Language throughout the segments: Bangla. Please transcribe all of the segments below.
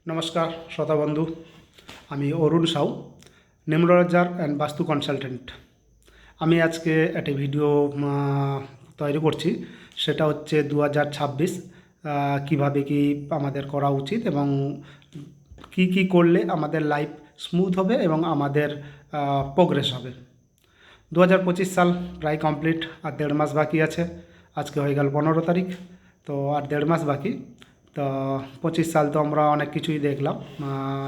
নমস্কার শ্রোতা বন্ধু, আমি অরুণ সাউ, নিউমোলজার অ্যান্ড বাস্তু কনসালটেন্ট। আমি আজকে একটি ভিডিও তৈরি করছি। সেটা হচ্ছে 2026 কীভাবে কি আমাদের করা উচিত এবং কি করলে আমাদের লাইফ স্মুথ হবে এবং আমাদের প্রোগ্রেস হবে। 2025 সাল প্রায় কমপ্লিট, আর 1.5 মাস বাকি আছে। আজকে হয়ে গেল 15 তারিখ, তো আর 1.5 মাস বাকি। তো 25 সাল তো আমরা অনেক কিছুই দেখলাম,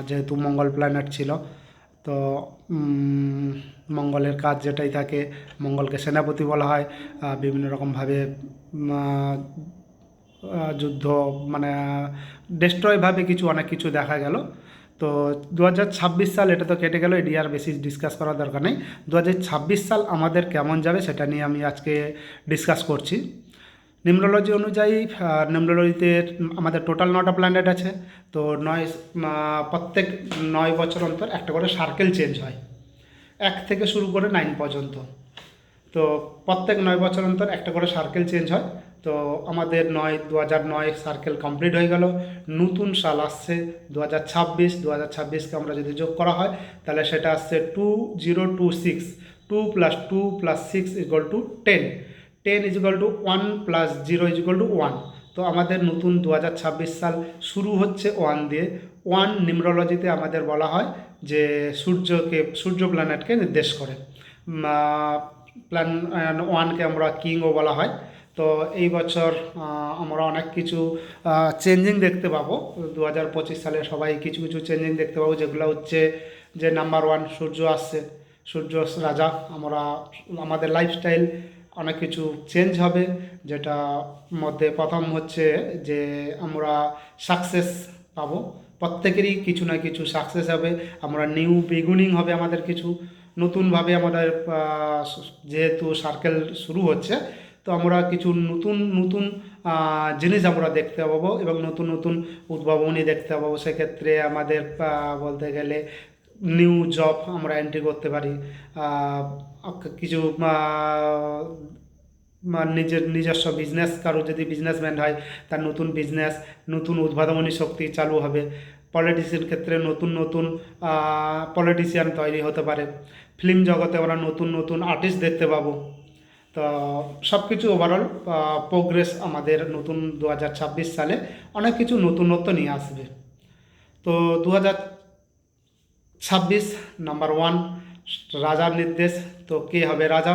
যেহেতু মঙ্গল প্ল্যানেট ছিল। তো মঙ্গলের কাজ যেটাই থাকে, মঙ্গলকে সেনাপতি বলা হয়। বিভিন্ন রকমভাবে যুদ্ধ মানে ডেস্ট্রয়ভাবে অনেক কিছু দেখা গেল। তো 2026 সাল এটা তো কেটে গেল, এটি আর বেশি ডিসকাস করার দরকার নেই। 2026 সাল আমাদের কেমন যাবে সেটা নিয়ে আমি আজকে ডিসকাস করছি। নিউমোলজি অনুযায়ী, নিউমোলজিতে আমাদের টোটাল 9টা প্ল্যানেট আছে। তো প্রত্যেক 9 বছর অন্তর একটা করে সার্কেল চেঞ্জ হয়, 1 থেকে শুরু করে 9 পর্যন্ত। তো প্রত্যেক 9 বছর অন্তর একটা করে সার্কেল চেঞ্জ হয়। তো আমাদের 2009 সার্কেল কমপ্লিট হয়ে গেল। নতুন সাল আসছে 2026। 2026কে আমরা যদি যোগ করা হয় তাহলে সেটা আসছে 2026। 2 + 2 + 6 = 10। 10 = 1 + 0 = 1। তো আমাদের নতুন 2026 সাল শুরু হচ্ছে 1 দিয়ে। 1 নিউমোলজিতে আমাদের বলা হয় যে সূর্য প্ল্যানেটকে নির্দেশ করে। প্ল্যান 1কে আমরা কিংও বলা হয়। তো এই বছর আমরা অনেক কিছু চেঞ্জিং দেখতে পাবো। 2025 সালে সবাই কিছু কিছু চেঞ্জিং দেখতে পাবো, যেগুলো হচ্ছে যে নাম্বার 1 সূর্য আসছে, সূর্য রাজা। আমাদের লাইফস্টাইল অনেক কিছু চেঞ্জ হবে, যেটা মধ্যে প্রথম হচ্ছে যে আমরা সাকসেস পাবো। প্রত্যেকেরই কিছু না কিছু সাকসেস হবে, আমরা নিউ বিগিনিং হবে আমাদের কিছু নতুনভাবে। আমাদের যেহেতু সার্কেল শুরু হচ্ছে, তো আমরা কিছু নতুন নতুন জিনিস আমরা দেখতে পাবো এবং নতুন নতুন উদ্ভাবনী দেখতে পাবো। সেক্ষেত্রে আমাদের বলতে গেলে নিউ জব আমরা এন্ট্রি করতে পারি। কিছু নিজস্ব বিজনেস, কারো যদি বিজনেসম্যান হয় তার নতুন বিজনেস, নতুন উদ্ভাবনী শক্তি চালু হবে। পলিটিক্সের ক্ষেত্রে নতুন নতুন পলিটিশিয়ান তৈরি হতে পারে। ফিল্ম জগতে আমরা নতুন নতুন আর্টিস্ট দেখতে পাবো। তো সব কিছু ওভারঅল প্রোগ্রেস আমাদের নতুন 2026 সালে অনেক কিছু নতুনত্ব নিয়ে আসবে। তো 2026 নাম্বার 1 রাজার নির্দেশ। তো কে হবে রাজা?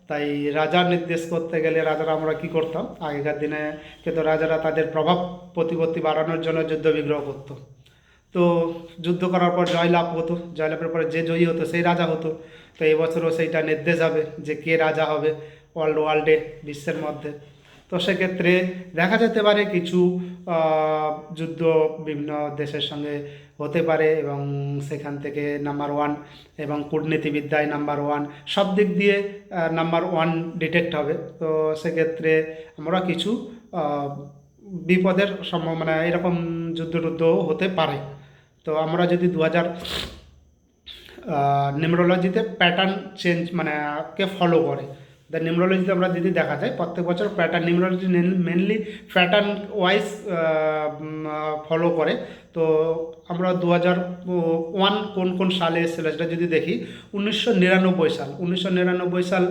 তাই রাজার নির্দেশ করতে গেলে রাজারা আমরা কি করতাম আগেকার দিনে, কিন্তু রাজারা তাদের প্রভাব প্রতিপত্তি বাড়ানোর জন্য যুদ্ধ বিগ্রহ করতো। তো যুদ্ধ করার পর জয়লাভ হতো, জয়লাভের পরে যে জয়ী হতো সেই রাজা হতো। তো এই বছরও সেইটা নির্দেশ হবে যে কে রাজা হবে ওয়ার্ল্ডে, বিশ্বের মধ্যে। তো সেক্ষেত্রে দেখা যেতে পারে কিছু যুদ্ধ বিভিন্ন দেশের সঙ্গে হতে পারে, এবং সেখান থেকে নাম্বার 1 এবং কূটনীতিবিদ্যায় নাম্বার 1, সব দিক দিয়ে নাম্বার 1 ডিটেক্ট হবে। তো সেক্ষেত্রে আমরা কিছু বিপদের সম্ভাবনা, এরকম যুদ্ধ টুদ্ধও হতে পারে। তো আমরা যদি 2000 নিউমেরোলজিতে প্যাটার্ন চেঞ্জ কে ফলো করে, নিউমেরোলজিতে আমরা যদি দেখা যায় প্রত্যেক বছর pattern, numerology mainly pattern wise follow করে। তো আমরা 2001 কোন কোন সালে এসেছিল সেটা যদি দেখি, 1999 সাল। 1999 সাল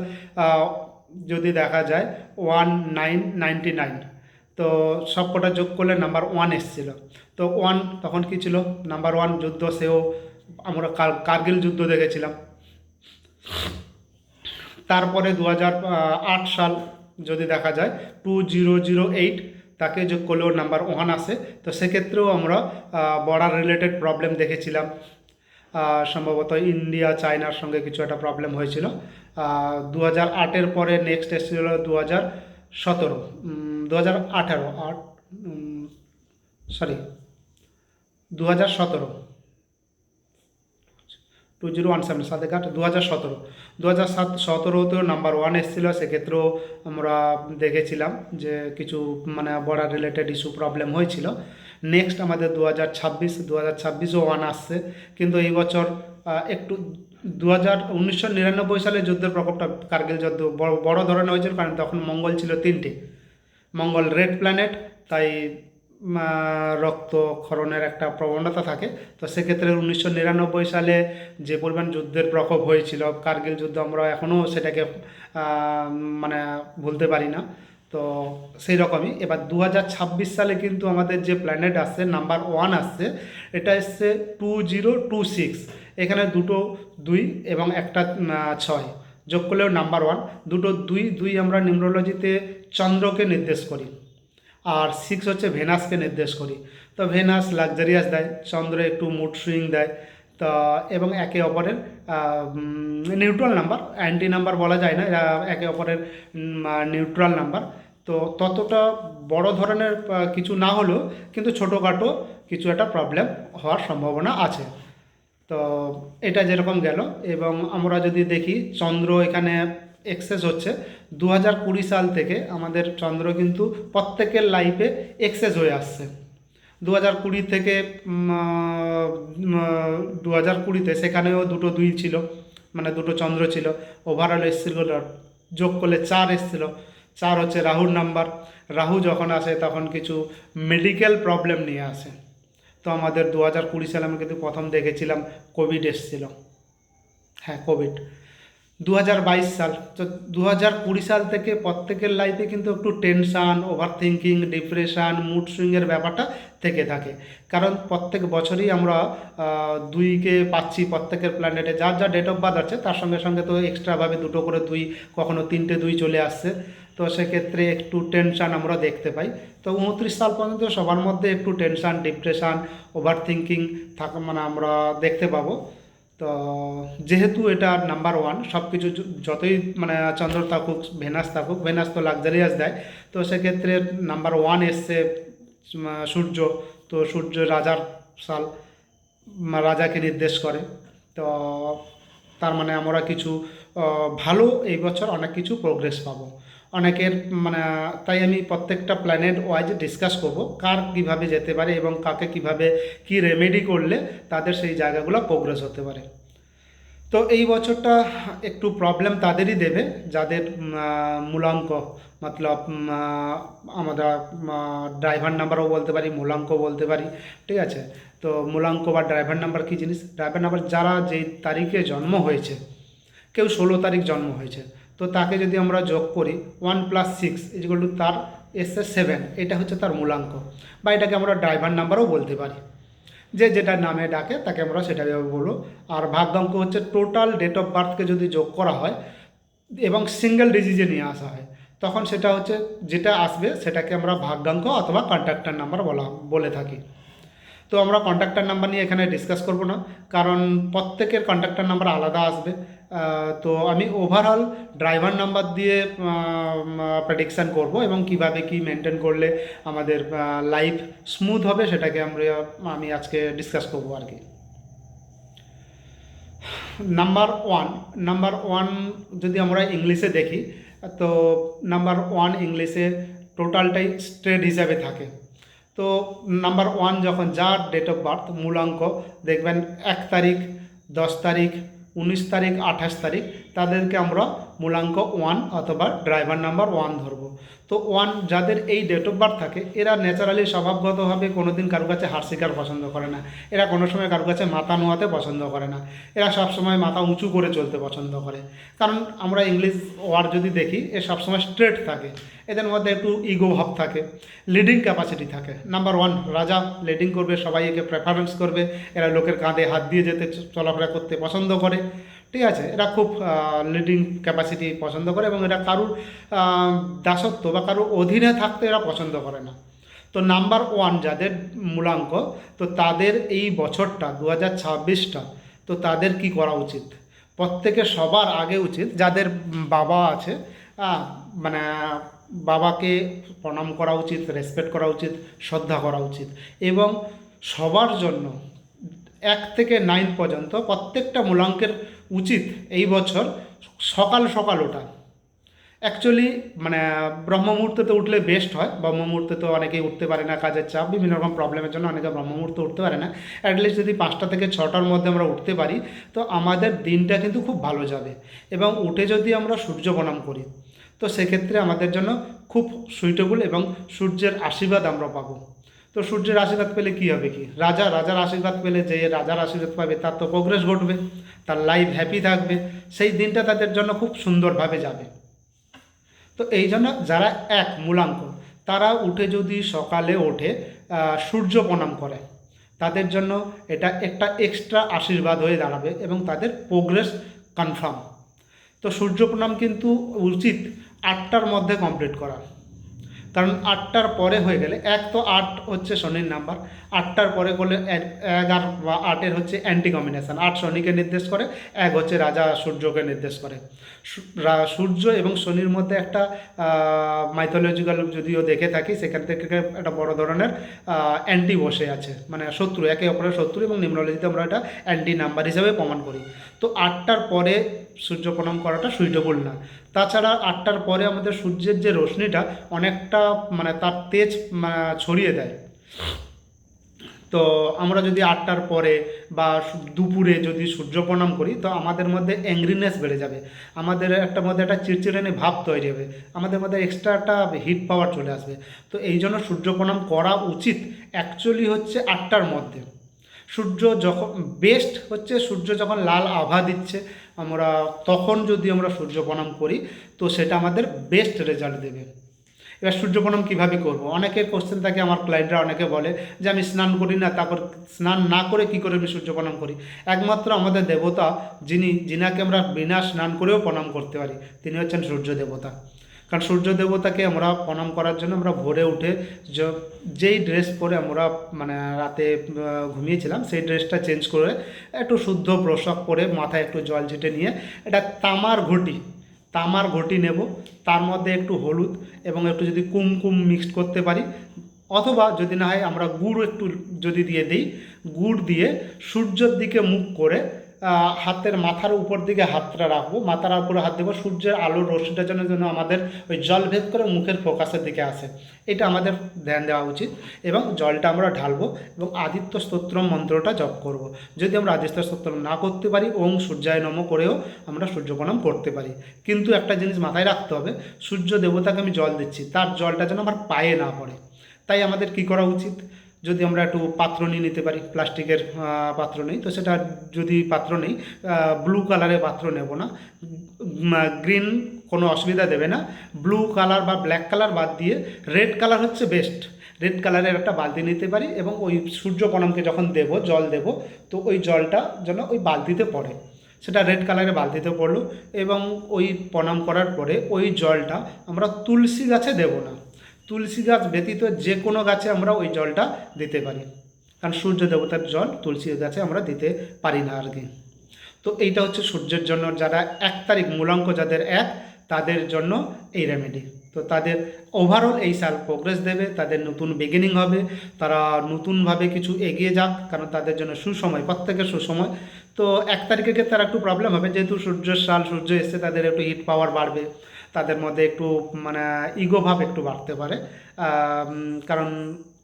যদি দেখা যায় 1999, তো সব কটা যোগ করলে নাম্বার 1 এসেছিলো। তো 1 তখন কী ছিল? নাম্বার 1 যুদ্ধ, সেও আমরা কার্গিল যুদ্ধ দেখেছিলাম। তারপরে 2008 সাল যদি দেখা যায় 2008, তাকে যোগ করলেও নাম্বার 1 আসে। তো সেক্ষেত্রেও আমরা বর্ডার রিলেটেড প্রবলেম দেখেছিলাম। সম্ভবত ইন্ডিয়া চায়নার সঙ্গে কিছু একটা প্রবলেম হয়েছিল। 2008-এর পরে নেক্সট এসেছিল 2017, 2018, 2017, 2017 সাথে কাট 2017। 2017তেও নাম্বার 1 এসেছিলো। সেক্ষেত্রেও আমরা দেখেছিলাম যে কিছু বর্ডার রিলেটেড ইস্যু প্রবলেম হয়েছিল। নেক্সট আমাদের 2026ও 1 আসছে, কিন্তু এই বছর একটু 1999 সালে যুদ্ধের প্রকোপটা, কার্গিল যুদ্ধ বড় ধরনের হয়েছিল, কারণ তখন মঙ্গল ছিল 3টে। মঙ্গল রেড প্ল্যানেট, তাই রক্তক্ষরণের একটা প্রবণতা থাকে। তো সেক্ষেত্রে 1999 সালে যে পরিমাণ যুদ্ধের প্রকোপ হয়েছিল, কার্গিল যুদ্ধ, আমরা এখনও সেটাকে মানে ভুলতে পারি না। তো সেই রকমই এবার 2026 সালে কিন্তু আমাদের যে প্ল্যানেট আসছে নাম্বার 1 আসছে, এটা এসছে 2026। এখানে দুটো 2 এবং একটা 6 যোগ করলেও নাম্বার 1। দুটো 2 2 আমরা নিউমরোলজিতে চন্দ্রকে নির্দেশ করি, আর 6 হচ্ছে ভেনাসকে নির্দেশ করি। তো ভেনাস লাক্সারিয়াস দেয়, চন্দ্র একটু মুড সুইং দেয়। তো এবং একে অপরের নিউট্রাল নাম্বার, অ্যান্টি নাম্বার বলা যায় না, এরা একে অপরের নিউট্রাল নাম্বার। তো ততটা বড় ধরনের কিছু না হলেও কিন্তু ছোটোখাটো কিছু একটা প্রবলেম হওয়ার সম্ভাবনা আছে। তো এটা যেরকম গেল। এবং আমরা যদি দেখি চন্দ্র এখানে এক্সেস হচ্ছে 2020 সাল থেকে আমাদের চন্দ্র কিন্তু প্রত্যেকের লাইফে এক্সেস হয়ে আসছে। 2020 থেকে 2020-তে সেখানেও দুটো 2 ছিল, মানে দুটো চন্দ্র ছিল। ওভারঅল এসেছিল, যোগ করলে 4 এসেছিল। 4 হচ্ছে রাহুর নাম্বার। রাহু যখন আসে তখন কিছু মেডিকেল প্রবলেম নিয়ে আসে। তো আমাদের 2020 সালে আমরা কিন্তু প্রথম দেখেছিলাম কোভিড এসেছিল। হ্যাঁ, কোভিড। 2022 সাল, তো 2020 সাল থেকে প্রত্যেকের লাইফে কিন্তু একটু tension, over thinking, depression, mood সুইংয়ের ব্যাপারটা থেকে থাকে। কারণ প্রত্যেক বছরই আমরা 2কে পাচ্ছি প্রত্যেকের প্ল্যানেটে, যার যা ডেট অফ বার্থ আছে তার সঙ্গে সঙ্গে তো এক্সট্রাভাবে দুটো করে 2, কখনো 3টে 2 চলে আসছে। তো সেক্ষেত্রে একটু টেনশান আমরা দেখতে পাই। তো 29 সাল পর্যন্ত সবার মধ্যে একটু টেনশান, ডিপ্রেশান, ওভার থিঙ্কিং থাকা মানে আমরা দেখতে পাবো। তো যেহেতু এটা নাম্বার 1, সব কিছু যতই মানে চন্দ্র থাকুক, ভেনাস থাকুক, ভেনাস তো লাক্সারিয়াস দেয়। তো সেক্ষেত্রে নাম্বার 1 এসছে সূর্য। তো সূর্য রাজার সাল, রাজাকে নির্দেশ করে। তো তার মানে আমরা কিছু ভালো এই বছর অনেক কিছু প্রোগ্রেস পাবো অনেকের, মানে তাই আমি প্রত্যেকটা প্ল্যানেট ওয়াইজ ডিসকাস করব কার কিভাবে যেতে পারে এবং কাকে কিভাবে কি রেমেডি করলে তাদের সেই জায়গাগুলো প্রোগ্রেস হতে পারে। তো এই বছরটা একটু প্রবলেম তাদেরই দেবে যাদের মূলাঙ্ক, মতলব আমরা ড্রাইভার নাম্বারও বলতে পারি, মূলাঙ্ক বলতে পারি। ঠিক আছে? তো মূলাঙ্ক বা ড্রাইভার নাম্বার কী জিনিস? ড্রাইভার নাম্বার যারা যেই তারিখে জন্ম হয়েছে, কেউ 16 তারিখ জন্ম হয়েছে, তো তাকে যদি আমরা যোগ করি 1 + 6 = তার এসে 7, এটা হচ্ছে তার মূলাঙ্ক, বা এটাকে আমরা ড্রাইভার নাম্বারও বলতে পারি। যে যেটা নামে ডাকে তাকে আমরা সেটাভাবে বলবো। আর ভাগ্যাঙ্ক হচ্ছে টোটাল ডেট অফ বার্থকে যদি যোগ করা হয় এবং সিঙ্গেল ডিজিজে নিয়ে আসা হয়, তখন সেটা হচ্ছে যেটা আসবে সেটাকে আমরা ভাগ্যাঙ্ক অথবা কন্ট্যাক্টর নাম্বার বলে থাকি। তো আমরা কন্ট্যাক্টর নাম্বার নিয়ে এখানে ডিসকাস করব না, কারণ প্রত্যেকের কন্ট্যাক্টর নাম্বার আলাদা আসবে। তো আমি ওভারঅল ড্রাইভার নাম্বার দিয়ে প্রেডিকশান করব এবং কিভাবে কি মেনটেন করলে আমাদের লাইফ স্মুথ হবে সেটাকে আমি আজকে ডিসকাস করব আর কি। নাম্বার ওয়ান যদি আমরা ইংলিশে দেখি, তো নাম্বার 1 ইংলিশে টোটালটাই স্ট্রেট হিসাবে থাকে। তো নাম্বার 1 যখন যার ডেট অফ বার্থ মূলাঙ্ক দেখবেন 1 তারিখ, 10 তারিখ, 19 তারিখ, 28 তারিখ, তাদেরকে আমরা মূলাঙ্ক 1 অথবা ড্রাইভার নাম্বার 1 ধরবো। তো 1 যাদের এই ডেট অফ বার্থ থাকে, এরা ন্যাচারালি স্বভাবগতভাবে কোনো দিন কারো কাছে হার শিকার পছন্দ করে না। এরা কোনো সময় কারো কাছে মাথা নোয়াতে পছন্দ করে না। এরা সবসময় মাথা উঁচু করে চলতে পছন্দ করে। কারণ আমরা ইংলিশ ওয়ার্ড যদি দেখি, এ সবসময় স্ট্রেট থাকে, এদের মধ্যে একটু ইগো ভাব থাকে, লিডিং ক্যাপাসিটি থাকে। নাম্বার 1 রাজা লিডিং করবে, সবাই একে প্রেফারেন্স করবে, এরা লোকের কাঁধে হাত দিয়ে যেতে চলাফেরা করতে পছন্দ করে। ঠিক আছে? এরা খুব লিডিং ক্যাপাসিটি পছন্দ করে এবং এরা কারুর দাসত্ব বা কারুর অধীনে থাকতে এরা পছন্দ করে না। তো নাম্বার 1 যাদের মূলাঙ্ক, তো তাদের এই বছরটা 2026টা, তো তাদের কি করা উচিত? প্রত্যেকের সবার আগে উচিত, যাদের বাবা আছে, মানে বাবাকে প্রণাম করা উচিত, রেসপেক্ট করা উচিত, শ্রদ্ধা করা উচিত। এবং সবার জন্য 1 থেকে 9 পর্যন্ত প্রত্যেকটা মূলাঙ্কের উচিত এই বছর সকাল সকাল ওঠা। অ্যাকচুয়ালি মানে ব্রহ্ম মুহূর্তে উঠলে বেস্ট হয়। ব্রহ্ম মুহূর্তে তো অনেকেই উঠতে পারে না, কাজের চাপ, বিভিন্ন রকম প্রবলেমের জন্য অনেকে ব্রহ্ম মুহূর্তে উঠতে পারে না। অ্যাটলিস্ট যদি 5টা থেকে 6টার মধ্যে আমরা উঠতে পারি, তো আমাদের দিনটা কিন্তু খুব ভালো যাবে। এবং উঠে যদি আমরা সূর্য প্রণাম করি, তো সেক্ষেত্রে আমাদের জন্য খুব সুইটেবল এবং সূর্যের আশীর্বাদ আমরা পাবো। তো সূর্যের আশীর্বাদ পেলে কি হবে, কি রাজার আশীর্বাদ পেলে, যে রাজার আশীর্বাদ পাবে তার তো প্রোগ্রেস ঘটবে, তার লাইফ হ্যাপি থাকবে, সেই দিনটা তাদের জন্য খুব সুন্দরভাবে যাবে। তো এই জন্য যারা এক মূলাঙ্ক, তারা উঠে যদি সকালে ওঠে সূর্য প্রণাম করে, তাদের জন্য এটা একটা এক্সট্রা আশীর্বাদ হয়ে দাঁড়াবে এবং তাদের প্রোগ্রেস কনফার্ম। তো সূর্য প্রণাম কিন্তু উচিত 8টার মধ্যে কমপ্লিট করা, কারণ 8টার পরে হয়ে গেলে, এক তো 8 হচ্ছে শনির নাম্বার, 8টার পরে করলে 11 বা 8-এর হচ্ছে অ্যান্টি কম্বিনেশন, 8 শনিকে নির্দেশ করে, 1 হচ্ছে রাজা সূর্যকে নির্দেশ করে। সূর্য এবং শনির মধ্যে একটা মাইথোলজিক্যাল যদিও দেখে থাকি, সেখান থেকে একটা বড় ধরনের অ্যান্টি বসে আছে, মানে শত্রু, একে অপরের শত্রু, এবং নিউমোলজিতে আমরা এটা অ্যান্টি নাম্বার হিসেবে প্রমাণ করি। তো 8টার পরে সূর্য প্রণাম করাটা সুইটেবল না। তাছাড়া 8টার পরে আমাদের সূর্যের যে রশ্মিটা অনেকটা মানে তার তেজ ছড়িয়ে দেয়। তো আমরা যদি 8টার পরে বা দুপুরে যদি সূর্য প্রণাম করি, তো আমাদের মধ্যে অ্যাংরিনেস বেড়ে যাবে, আমাদের মধ্যে একটা চিড়চিড়ানি ভাব তৈরি হবে, আমাদের মধ্যে এক্সট্রা একটা হিট পাওয়ার চলে আসবে। তো এই জন্য সূর্য প্রণাম করা উচিত অ্যাকচুয়ালি হচ্ছে 8টার মধ্যে। সূর্য যখন বেস্ট হচ্ছে, সূর্য যখন লাল আভা দিচ্ছে আমরা তখন যদি আমরা সূর্য প্রণাম করি, তো সেটা আমাদের বেস্ট রেজাল্ট দেবে। এবার সূর্য প্রণাম কীভাবে করব, অনেকের কোশ্চেন থাকে, আমার ক্লায়েন্টরা অনেকে বলে যে আমি স্নান করি না, তারপর স্নান না করে কী করে আমি সূর্য প্রণাম করি। একমাত্র আমাদের দেবতা যিনাকে আমরা বিনা স্নান করেও প্রণাম করতে পারি, তিনি হচ্ছেন সূর্য দেবতা। কারণ সূর্য দেবতাকে আমরা প্রণাম করার জন্য আমরা ভোরে উঠে যেই ড্রেস পরে আমরা মানে রাতে ঘুমিয়েছিলাম, সেই ড্রেসটা চেঞ্জ করে একটু শুদ্ধ পোশাক পরে মাথায় একটু জল ছিটে নিয়ে এটা তামার ঘটি নেব, তার মধ্যে একটু হলুদ এবং একটু যদি কুমকুম মিক্সড করতে পারি, অথবা যদি না হয় আমরা গুড় একটু যদি দিয়ে দিই, গুড় দিয়ে সূর্যের দিকে মুখ করে হাতের মাথার উপর দিকে হাতটা রাখবো, মাথার উপরে হাত দেবো, সূর্যের আলোর রশ্মিটা যেন আমাদের ওই জল ভেদ করে মুখের ফোকাসের দিকে আসে, এটা আমাদের ধ্যান দেওয়া উচিত। এবং জলটা আমরা ঢালবো এবং আদিত্য স্তোত্রম মন্ত্রটা জপ করব। যদি আমরা আদিত্য স্তোত্র না করতে পারি, ওং সূর্যায় নমঃ করেও আমরা সূর্য প্রণাম করতে পারি। কিন্তু একটা জিনিস মাথায় রাখতে হবে, সূর্য দেবতাকে আমি জল দিচ্ছি, তার জলটা যেন আমার পায়ে না পড়ে। তাই আমাদের কি করা উচিত, যদি আমরা একটু পাত্র নিয়ে নিতে পারি, প্লাস্টিকের পাত্র নেই তো সেটা, যদি পাত্র নেই ব্লু কালারের পাত্র নেব না, গ্রিন কোনো অসুবিধা দেবে না, ব্লু কালার বা ব্ল্যাক কালার বাদ দিয়ে রেড কালার হচ্ছে বেস্ট। রেড কালারের একটা বালতি নিতে পারি এবং ওই সূর্য প্রণামকে যখন জল দেব, তো ওই জলটা যেন ওই বালতিতে পড়ে, সেটা রেড কালারের বালতিতে পড়লো। এবং ওই প্রণাম করার পরে ওই জলটা আমরা তুলসী গাছে দেব না, তুলসী গাছ ব্যতীত যে কোনো গাছে আমরা ওই জলটা দিতে পারি, কারণ সূর্য দেবতার জল তুলসী গাছে আমরা দিতে পারি না আর কি। তো এইটা হচ্ছে সূর্যের জন্য, যারা 1 তারিখ মূলাঙ্ক যাদের 1, তাদের জন্য এই রেমেডি। তো তাদের ওভারঅল এই সাল প্রোগ্রেস দেবে, তাদের নতুন বিগিনিং হবে, তারা নতুনভাবে কিছু এগিয়ে যাক, কারণ তাদের জন্য সুসময়, প্রত্যেকের সুসময়। তো 1 তারিখের ক্ষেত্রে তার একটু প্রবলেম হবে, যেহেতু সূর্যের সাল, সূর্য এসছে, তাদের একটু হিট পাওয়ার বাড়বে, তাদের মধ্যে একটু মানে ইগো ভাব একটু বাড়তে পারে, কারণ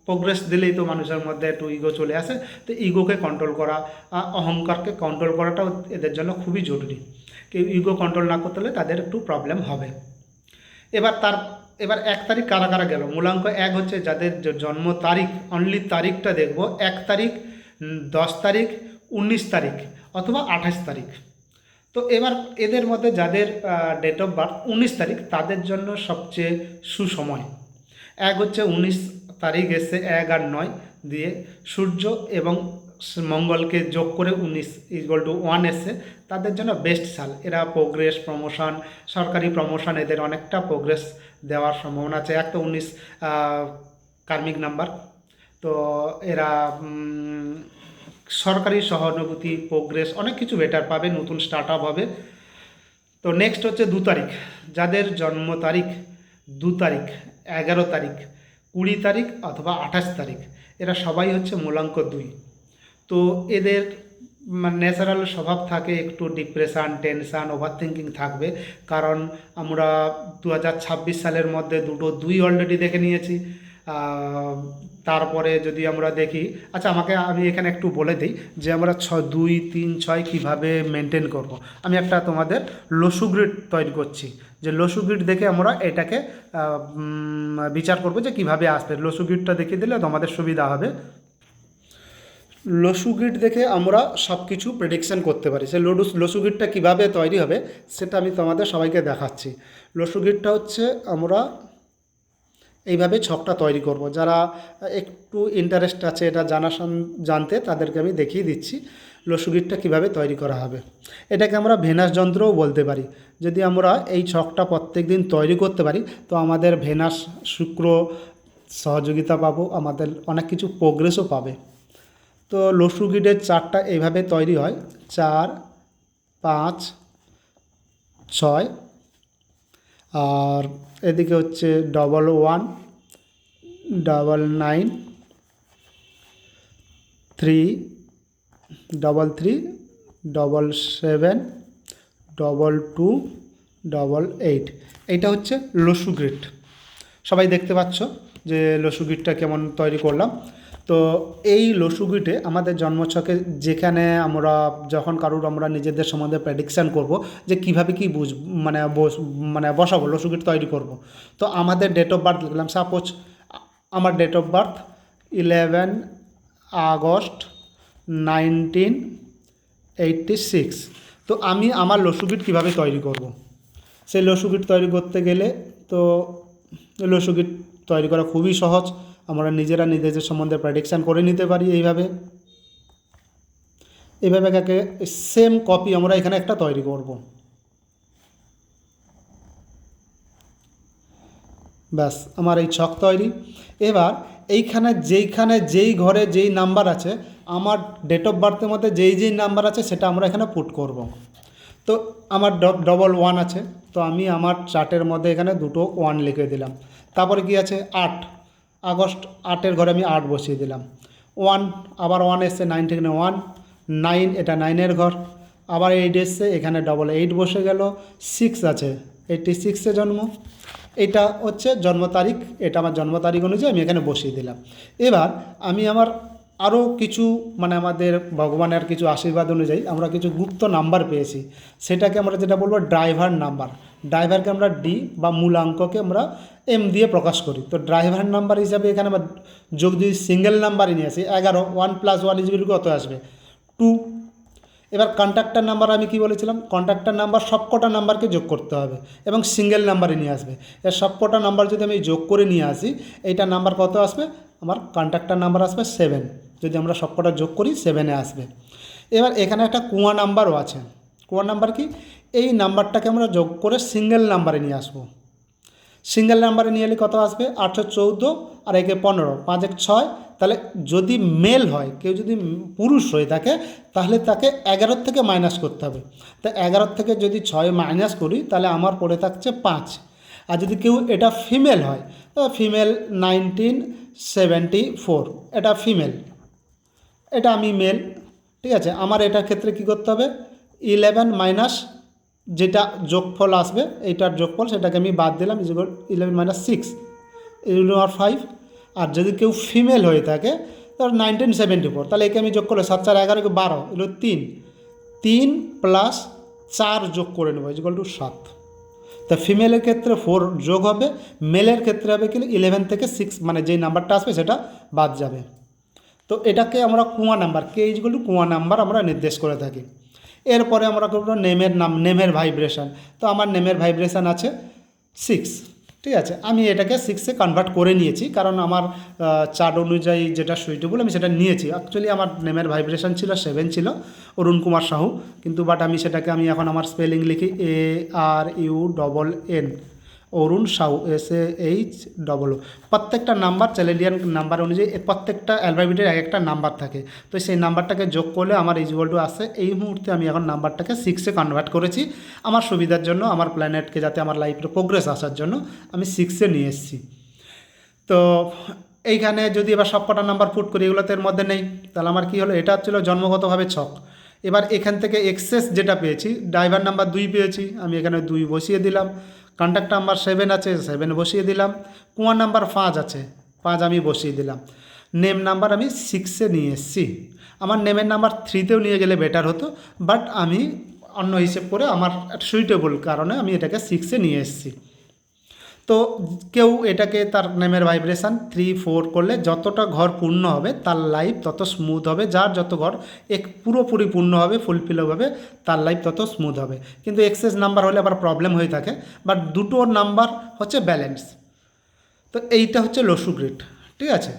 প্রোগ্রেস দিলেই তো মানুষের মধ্যে একটু ইগো চলে আসে। তো ইগোকে কন্ট্রোল করা, অহংকারকে কন্ট্রোল করাটাও এদের জন্য খুবই জরুরি। কেউ ইগো কন্ট্রোল না করতে হলে তাদের একটু প্রবলেম হবে। এবার 1 তারিখ কারা কারা গেল, মূলাঙ্ক 1 হচ্ছে যাদের জন্ম তারিখ, অনলি তারিখটা দেখব, 1 তারিখ, 10 তারিখ, 19 তারিখ অথবা 28 তারিখ। তো এবার এদের মধ্যে যাদের ডেট অফ বার্থ 19 তারিখ, তাদের জন্য সবচেয়ে সুসময়। 1 হচ্ছে 19 তারিখ এসছে, 1 আর 9 দিয়ে সূর্য এবং মঙ্গলকে যোগ করে 19=1 এসছে, তাদের জন্য বেস্ট সাল। এরা প্রোগ্রেস, প্রমোশন, সরকারি প্রমোশন, এদের অনেকটা প্রোগ্রেস দেওয়ার সম্ভাবনা আছে। এক তো 19 কার্মিক নাম্বার, তো এরা সরকারি সহানুভূতি, প্রোগ্রেস, অনেক কিছু বেটার পাবে, নতুন স্টার্ট আপ হবে। তো নেক্সট হচ্ছে 2 তারিখ, যাদের জন্ম তারিখ 2 তারিখ, 11 তারিখ, 20 তারিখ অথবা 28 তারিখ, এরা সবাই হচ্ছে মূলাঙ্ক 2। তো এদের ন্যাচারাল স্বভাব থাকে একটু ডিপ্রেশান, টেনশান, ওভার থিঙ্কিং থাকবে, কারণ আমরা 2026 সালের মধ্যে দুটো 2 অলরেডি দেখে নিয়েছি। তারপরে যদি আমরা দেখি, আচ্ছা আমি এখানে একটু বলে দিই যে আমরা 2 3 6 কীভাবে মেনটেন করব। আমি একটা তোমাদের লসু গ্রিড তৈরি করছি, যে লসু গ্রিড দেখে আমরা এটাকে বিচার করব যে কিভাবে আসবে। লসু গ্রিডটা দেখিয়ে দিলে তোমাদের সুবিধা হবে। লসু গ্রিড দেখে আমরা সব কিছু প্রেডিকশান করতে পারি। সেই লসু গ্রিডটা কীভাবে তৈরি হবে সেটা আমি তোমাদের সবাইকে দেখাচ্ছি। লসু গ্রিডটা হচ্ছে আমরা এইভাবে ছকটা তৈরি করব। যারা একটু ইন্টারেস্ট আছে এটা জানতে, তাদেরকে আমি দেখিয়ে দিচ্ছি লসু গ্রিডটা কীভাবে তৈরি করা হবে। এটাকে আমরা ভেনাস যন্ত্রও বলতে পারি। যদি আমরা এই ছকটা প্রত্যেক দিন তৈরি করতে পারি তো আমাদের ভেনাস শুক্র সহযোগিতা পাবো, আমাদের অনেক কিছু প্রোগ্রেসও পাবে। তো লসু গ্রিডের চারটা এইভাবে তৈরি হয়, 4 5 6, আর এদিকে হচ্ছে 1 9 3 3 7 2 8। এইটা হচ্ছে লসু গ্রিড। সবাই দেখতে পাচ্ছ যে লসু গ্রিডটা কেমন তৈরি করলাম। তো এই লসু গ্রিডে আমাদের জন্মছকে যেখানে আমরা যখন আমরা নিজেদের সম্বন্ধে প্রেডিকশান করব যে কীভাবে কী বসাবো, লসু গ্রিড তৈরি করব। তো আমাদের ডেট অফ বার্থ লিখলাম। সাপোজ আমার ডেট অফ বার্থ 11 আগস্ট 1986। তো আমি আমার লসু গ্রিড কীভাবে তৈরি করব। সেই লসু গ্রিড তৈরি করতে গেলে তো লসু গ্রিড তৈরি করা খুবই সহজ। আমরা নিজেরা নিজেদের সম্বন্ধে প্রেডিকশান করে নিতে পারি। এইভাবে একে সেম কপি আমরা এখানে একটা তৈরি করব। ব্যাস, আমার এই ছক তৈরি। এবার যেইখানে যেই ঘরে যেই নাম্বার আছে, আমার ডেট অফ বার্থের মধ্যে যেই নাম্বার আছে সেটা আমরা এখানে পুট করব। তো আমার 1 আছে, তো আমি আমার চার্টের মধ্যে এখানে 2 1 লিখে দিলাম। তারপরে কি আছে 8 আগস্ট, 8-এর ঘরে আমি 8 বসিয়ে দিলাম। 1 আবার 1 এসছে, 9 থেকে 1 9, এটা 9-এর ঘর। আবার 8 এসছে, এখানে 8 বসে গেল। 6 আছে, 86-এ জন্ম, এটা হচ্ছে জন্ম তারিখ, এটা আমার জন্ম তারিখ অনুযায়ী আমি এখানে বসিয়ে দিলাম। এবার আমি আমার আরও কিছু আমাদের ভগবানের কিছু আশীর্বাদ অনুযায়ী আমরা কিছু গুপ্ত নাম্বার পেয়েছি, সেটাকে আমরা যেটা বলবো ড্রাইভার নাম্বার। ড্রাইভারকে আমরা ডি বা মূলাঙ্ককে আমরা এম দিয়ে প্রকাশ করি। তো ড্রাইভার নাম্বার হিসাবে এখানে আমরা যদি সিঙ্গেল নাম্বারই নিয়ে আসি 11, 1 + 1 = কত আসবে 2। এবার কন্ট্যাক্টর নাম্বার আমি কি বলেছিলাম, কন্ট্যাক্টর নাম্বার সবকটা নাম্বারকে যোগ করতে হবে এবং সিঙ্গেল নাম্বারে নিয়ে আসবে। এর সবকটা নাম্বার যদি আমি যোগ করে নিয়ে আসি, এইটা নাম্বার কত আসবে, আমার কন্ট্যাক্টর নাম্বার আসবে 7। যদি আমরা সবকটা যোগ করি 7-এ আসবে। এবার এখানে একটা কুয়া নাম্বারও আছে। কুয়া নাম্বার কি, এই নাম্বারটাকে আমরা যোগ করে সিঙ্গেল নাম্বারে নিয়ে আসবো। সিঙ্গেল নাম্বারে নিয়ে এলে কত আসবে 814, আর একে 15, 5 1 6। তাহলে যদি মেল হয়, কেউ যদি পুরুষ হয়ে থাকে, তাহলে তাকে 11 থেকে মাইনাস করতে হবে। তা 11 থেকে যদি 6 মাইনাস করি তাহলে আমার পড়ে থাকছে 5। আর যদি কেউ এটা ফিমেল হয়, ফিমেল 1974, এটা ফিমেল, এটা আমি মেল। ঠিক আছে, আমার এটার ক্ষেত্রে কি করতে হবে 11 মাইনাস যেটা যোগফল আসবে, এইটার যোগফল সেটাকে আমি বাদ দিলাম, 11 - 6 = 5। আর যদি কেউ ফিমেল হয়ে থাকে ধর 1974, তাহলে একে আমি যোগ করলে 7 4 11 12 এগুলো 3 3 + 4 যোগ করে নেবো = 7। তা ফিমেলের ক্ষেত্রে 4 যোগ হবে, মেলের ক্ষেত্রে হবে কি 11 থেকে 6, যেই নাম্বারটা আসবে সেটা বাদ যাবে। তো এটাকে আমরা কুয়া নাম্বার, কে = কুয়া নাম্বার আমরা নির্দেশ করে থাকি। এরপরে আমরা করব নেমের ভাইব্রেশন। তো আমার নেমের ভাইব্রেশন আছে 6। ঠিক আছে, আমি এটাকে 6-এ কনভার্ট করে নিয়েছি, কারণ আমার চার্ট অনুযায়ী যেটা সুইটেবল আমি সেটা নিয়েছি। অ্যাকচুয়ালি আমার নেমের ভাইব্রেশন ছিল 7 ছিল, অরুণ কুমার সাহু, কিন্তু আমি সেটাকে এখন আমার স্পেলিং লিখি ARUNN, অরুণ সাহু, SAHOO। প্রত্যেকটা নাম্বার চ্যালেঞ্জিয়ান নাম্বার অনুযায়ী প্রত্যেকটা অ্যালফাবেটের একটা নাম্বার থাকে। তো সেই নাম্বারটাকে যোগ করলে আমার = আসে। এই মুহূর্তে আমি এখন নাম্বারটাকে 6-এ কনভার্ট করেছি আমার সুবিধার জন্য, আমার প্ল্যানেটকে যাতে আমার লাইফে প্রোগ্রেস আসার জন্য আমি 6-এ নিয়ে এসেছি। তো এইখানে যদি এবার সবকটা নাম্বার পুট করি, এগুলোতে এর মধ্যে নেই, তাহলে আমার কী হলো, এটা হচ্ছিল জন্মগতভাবে ছক। এবার এখান থেকে এক্সেস যেটা পেয়েছি, ড্রাইভার নাম্বার 2 পেয়েছি, আমি এখানে 2 বসিয়ে দিলাম। কন্ট্যাক্ট নাম্বার 7 আছে, 7 বসিয়ে দিলাম। কুয়া নাম্বার 5 আছে, 5 আমি বসিয়ে দিলাম। নেম নাম্বার আমি 6-এ নিয়ে এসেছি। আমার নেমের নাম্বার 3-তেও নিয়ে গেলে বেটার হতো, বাট আমি অন্য হিসেব করে আমার সুইটেবল কারণে আমি এটাকে 6-এ নিয়ে এসেছি। তো কেউ এটাকে তার নেমের ভাইব্রেশান 3-4 করলে যতটা ঘর পূর্ণ হবে তার লাইফ তত স্মুথ হবে। যার যত ঘর পুরোপুরি পূর্ণ হবে, ফুলফিল হবে, তার লাইফ তত স্মুথ হবে। কিন্তু এক্সেস নাম্বার হলে আবার প্রবলেম হয়ে থাকে, বাট দুটো নাম্বার হচ্ছে ব্যালেন্স। তো এইটা হচ্ছে লসু গ্রিড, ঠিক আছে।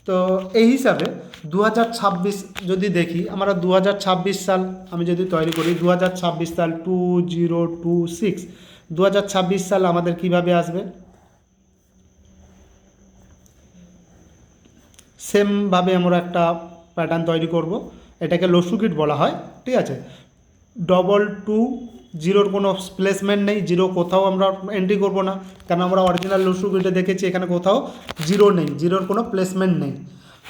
তো এই হিসাবে 2026 যদি দেখি, আমরা 2026 সাল আমি যদি তৈরি করি, 2026 সাল 2026, 2026 সাল আমাদের কিভাবে আসবে, সেমভাবে আমরা একটা প্যাটার্ন তৈরি করব। এটাকে লসু গ্রিড বলা হয়, ঠিক আছে। 2-2-0 কোনো প্লেসমেন্ট নেই, জিরো কোথাও আমরা এন্ট্রি করব না, কারণ আমরা অরিজিনাল লসু গ্রিডে দেখেছি এখানে কোথাও জিরো নেই, জিরোর কোনো প্লেসমেন্ট নেই।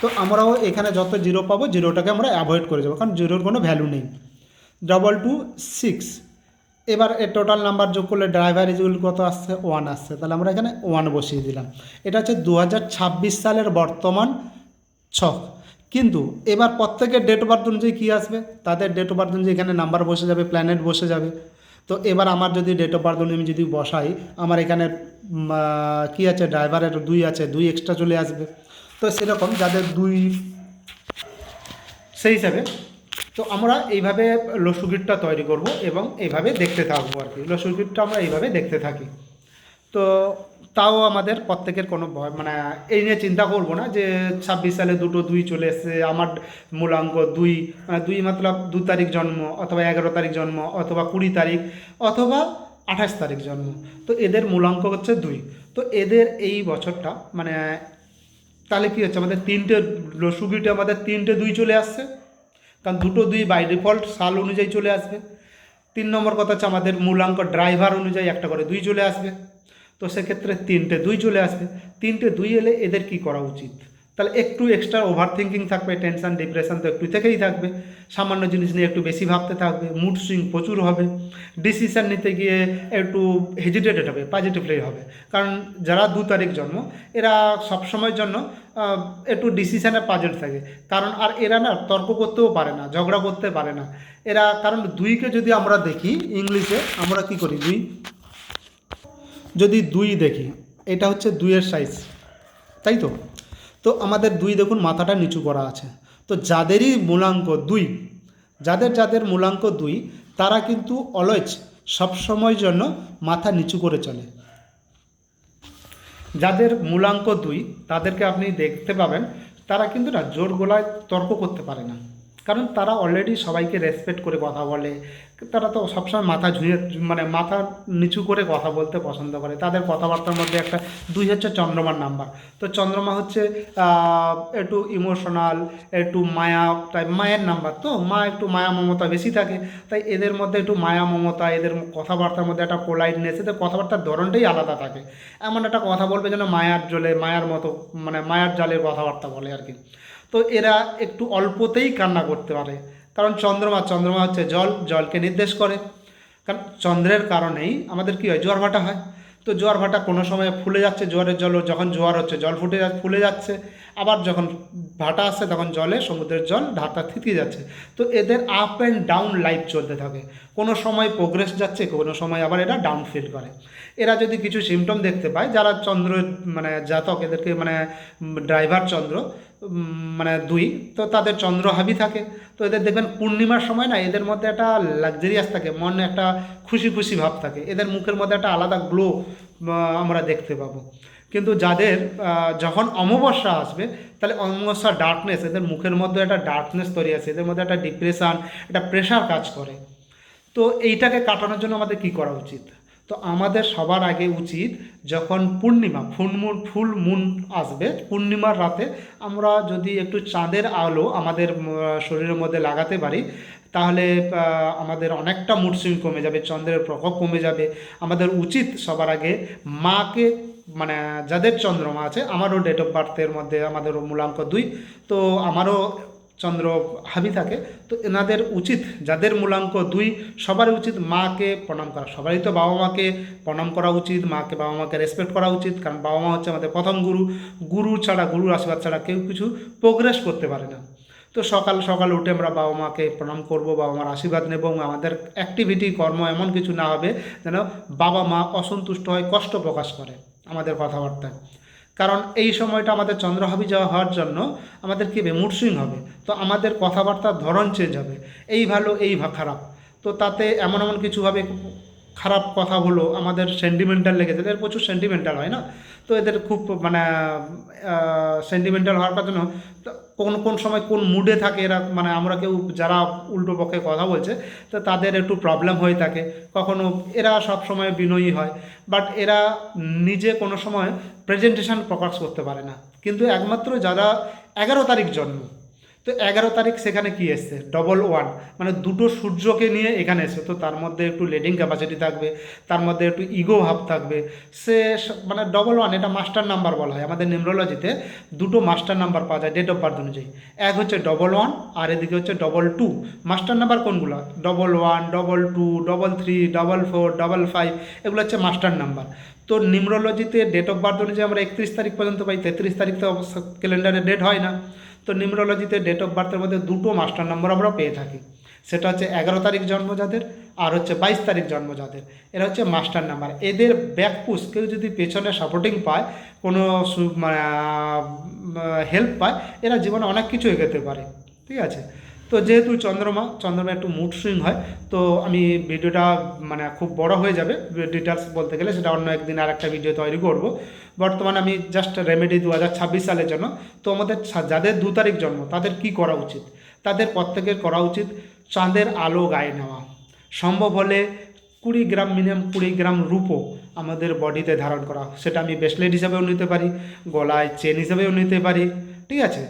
তো আমরাও এখানে যত জিরো পাবো জিরোটাকে আমরা অ্যাভয়েড করে যাবো, কারণ জিরোর কোনো ভ্যালু নেই। 2-2-6, এবার এর টোটাল নাম্বার যোগ করলে ড্রাইভার ইজুয়াল কত আসছে, 1 আসছে, তাহলে আমরা এখানে 1 বসিয়ে দিলাম। এটা হচ্ছে 2026 সালের বর্তমান ছক। কিন্তু এবার প্রত্যেকের ডেট অফ বার্থ অনুযায়ী কী আসবে, তাদের ডেট অফ বার্থ অনুযায়ী এখানে নাম্বার বসে যাবে, প্ল্যানেট বসে যাবে। তো এবার আমার যদি ডেট অফ বার্থ অনুযায়ী যদি বসাই, আমার এখানে কী আছে, ড্রাইভারের 2 আছে, 2 এক্সট্রা চলে আসবে। তো সেরকম যাদের 2, সেই হিসাবে তো আমরা এইভাবে লসু গ্রিডটা তৈরি করব এবং এইভাবে দেখতে থাকবো আর কি। লসু গ্রিডটা আমরা এইভাবে দেখতে থাকি। তো তাও আমাদের প্রত্যেকের কোনো ভয় মানে এই নিয়ে চিন্তা করবো না যে 26 সালে দুটো 2 চলে এসছে, আমার মূলাঙ্ক 2, 2 মতলব 2 তারিখ জন্ম, অথবা 11 তারিখ জন্ম, অথবা 20 তারিখ, অথবা 28 তারিখ জন্ম। তো এদের মূলাঙ্ক হচ্ছে 2। তো এদের এই বছরটা মানে তাহলে কী হচ্ছে, আমাদের 3টে লসু গ্রিডে আমাদের 3টে 2 চলে আসছে, কারণ দুটো 2 বাই ডিফল্ট সাল অনুযায়ী চলে আসবে। 3 নম্বর কথা হচ্ছে আমাদের মূলাঙ্ক ড্রাইভার অনুযায়ী একটা করে 2 চলে আসবে। তো সেক্ষেত্রে 3টে 2 চলে আসবে। 3টে 2 এলে এদের কি করা উচিত, তাহলে একটু এক্সট্রা ওভার থিঙ্কিং থাকবে, টেনশন ডিপ্রেশন তো একটু থেকেই থাকবে, সামান্য জিনিস নিয়ে একটু বেশি ভাবতে থাকবে, মুড সুইং প্রচুর হবে, ডিসিশান নিতে গিয়ে একটু হেজিটেটেড হবে, পজিটিভলি হবে। কারণ যারা 2 তারিখ জন্ম এরা সবসময়ের জন্য একটু ডিসিশানে পাজেট থাকে, কারণ আর এরা না তর্ক করতেও পারে না, ঝগড়া করতে পারে না এরা। কারণ 2কে যদি আমরা দেখি ইংলিশে আমরা কি করি, 2 যদি 2 দেখি, এটা হচ্ছে 2-এর সাইজ, তাই তো। তো আমাদের 2 দেখুন মাথাটা নিচু করা আছে। তো যাদেরই মূলাঙ্ক 2, যাদের মূলাঙ্ক 2, তারা কিন্তু অলওয়েজ সবসময়ের জন্য মাথা নিচু করে চলে। যাদের মূলাঙ্ক 2 তাদেরকে আপনি দেখতে পাবেন তারা কিন্তু না জোর গলায় তর্ক করতে পারে না, কারণ তারা অলরেডি সবাইকে রেসপেক্ট করে কথা বলে। তারা তো সবসময় মাথা ঝুঁয়ে মানে মাথা নিচু করে কথা বলতে পছন্দ করে। তাদের কথাবার্তার মধ্যে একটা 2 হচ্ছে চন্দ্রমার নাম্বার। তো চন্দ্রমা হচ্ছে একটু ইমোশনাল, একটু মায়া টাইপ, মায়ের নাম্বার, তো মা একটু মায়া মমতা বেশি থাকে। তাই এদের মধ্যে একটু মায়া মমতা, এদের কথাবার্তার মধ্যে একটা পোলাইটনেস, এদের কথাবার্তার ধরনটাই আলাদা থাকে। এমন একটা কথা বলবে যেন মায়ার জলে, মায়ার মতো মানে মায়ার জালের কথাবার্তা বলে আর কি। তো এরা একটু অল্পতেই কান্না করতে পারে, কারণ চন্দ্রমা হচ্ছে জল, জলকে নির্দেশ করে। কারণ চন্দ্রের কারণেই আমাদের কী হয়, জোয়ার ভাটা হয়। তো জোয়ার ভাটা কোনো সময় ফুলে যাচ্ছে, জোয়ারের জল, যখন জোয়ার হচ্ছে জল ফুলে যাচ্ছে, আবার যখন ভাটা আসছে তখন জলে সমুদ্রের জল ঢাকা থিতিয়ে যাচ্ছে। তো এদের আপ অ্যান্ড ডাউন লাইফ চলতে থাকে, কোনো সময় প্রোগ্রেস যাচ্ছে, কোনো সময় আবার এরা ডাউন ফিল করে। এরা যদি কিছু সিমটম দেখতে পায়, যারা চন্দ্র মানে জাতক, এদেরকে মানে ড্রাইভার চন্দ্র মানে 2, তো তাদের চন্দ্র হাবি থাকে। তো এদের দেখবেন পূর্ণিমার সময় না এদের মধ্যে একটা লাক্সারিয়াস থাকে, মনে একটা খুশি খুশি ভাব থাকে, এদের মুখের মধ্যে একটা আলাদা গ্লো আমরা দেখতে পাবো। কিন্তু যাদের যখন অমাবস্যা আসবে, তাহলে অমাবস্যা ডার্কনেস, এদের মুখের মধ্যে একটা ডার্কনেস তৈরি আছে, এদের মধ্যে একটা ডিপ্রেশান, একটা প্রেশার কাজ করে। তো এইটাকে কাটানোর জন্য আমাদের কি করা উচিত, তো আমাদের সবার আগে উচিত যখন পূর্ণিমা ফুল মুন আসবে, পূর্ণিমার রাতে আমরা যদি একটু চাঁদের আলো আমাদের শরীরের মধ্যে লাগাতে পারি, তাহলে আমাদের অনেকটা মুড সুইং কমে যাবে, চন্দ্রের প্রকোপ কমে যাবে। আমাদের উচিত সবার আগে মাকে মানে যাদের চন্দ্রমা আছে, আমারও ডেট অফ বার্থের মধ্যে আমাদেরও মূলাঙ্ক 2, তো আমারও চন্দ্র হাবি থাকে, তো এনাদের উচিত, যাদের মূলাঙ্ক 2, সবারই উচিত মাকে প্রণাম করা। সবারই তো বাবা মাকে প্রণাম করা উচিত, মাকে বাবা মাকে রেসপেক্ট করা উচিত, কারণ বাবা মা হচ্ছে আমাদের প্রথম গুরু। গুরু ছাড়া, গুরুর আশীর্বাদ ছাড়া কেউ কিছু প্রোগ্রেস করতে পারে না। তো সকাল সকাল উঠে আমরা বাবা মাকে প্রণাম করব, বাবা মার আশীর্বাদ নেব, এবং আমাদের অ্যাক্টিভিটি কর্ম এমন কিছু না হবে যেন বাবা মা অসন্তুষ্ট হয়, কষ্ট প্রকাশ করে আমাদের কথাবার্তায়। কারণ এই সময়টা আমাদের চন্দ্রহাবি যাওয়া হওয়ার জন্য আমাদের কী হবে, মুড সুইং হবে, তো আমাদের কথাবার্তার ধরন চেঞ্জ হবে, এই ভালো এই খারাপ। তো তাতে এমন এমন কিছু হবে, খারাপ কথা হলো, আমাদের সেন্টিমেন্টাল লেগেছে, এদের প্রচুর সেন্টিমেন্টাল হয় না, তো এদের খুব মানে সেন্টিমেন্টাল হওয়ার জন্য কোন কোন সময় কোন মুডে থাকে এরা, মানে আমরা কেউ যারা উল্টো পক্ষে কথা বলছে, তো তাদের একটু প্রবলেম হয়ে থাকে। কখনো এরা সব সময় বিনয়ী হয়, বাট এরা নিজে কোনো সময় প্রেজেন্টেশন প্রকাশ করতে পারে না। কিন্তু একমাত্র যারা 11 তারিখ জন্ম, তো 11 তারিখ সেখানে কি এসছে, 11, মানে দুটো সূর্যকে নিয়ে এখানে এসছে, তো তার মধ্যে একটু লিডিং ক্যাপাসিটি থাকবে, তার মধ্যে একটু ইগো ভাব থাকবে। সে মানে 11, এটা মাস্টার নাম্বার বলা হয় আমাদের নিউমরোলজিতে। দুটো মাস্টার নাম্বার পাওয়া যায় ডেট অফ বার্থ অনুযায়ী, এক হচ্ছে 11 আর এদিকে হচ্ছে 22। মাস্টার নাম্বার কোনগুলো, 11, 22, 33, 44, 55, এগুলো হচ্ছে মাস্টার নাম্বার। তো নিউমরোলজিতে ডেট অফ বার্থ অনুযায়ী আমরা 31 তারিখ পর্যন্ত পাই, 33 তারিখ তো ক্যালেন্ডারে ডেট হয় না। তো নিউমরোলজিতে ডেট অফ বার্থের মধ্যে দুটো মাস্টার নম্বর আমরা পেয়ে থাকি, সেটা হচ্ছে 11 তারিখ জন্ম যাদের, আর হচ্ছে 22 তারিখ জন্ম যাদের, এরা হচ্ছে মাস্টার নাম্বার। এদের ব্যাকপুশ কেউ যদি পেছনে সাপোর্টিং পায়, কোনো হেল্প পায়, এরা জীবনে অনেক কিছু এগোতে পারে, ঠিক আছে। তো যেহেতু চন্দ্রমা একটু মুড সুইং হয়, তো আমি ভিডিওটা মানে খুব বড় হয়ে যাবে, ডিটেলস বলতে গেলে সেটা অন্য একদিন আর একটা ভিডিও তৈরি করব। বর্তমানে আমি জাস্ট রেমেডি 2026 সালের জন্য। তো আমাদের যাদের 2 তারিখ জন্ম তাদের কি করা উচিত, তাদের প্রত্যেকের করা উচিত চাঁদের আলো গায়ে নেওয়া, সম্ভব হলে 20 গ্রাম, মিনিমাম 20 গ্রাম রূপো আমাদের বডিতে ধারণ করা। সেটা আমি ব্রেসলেট হিসাবেও নিতে পারি, গলায় চেন হিসাবেও নিতে পারি, ঠিক আছে।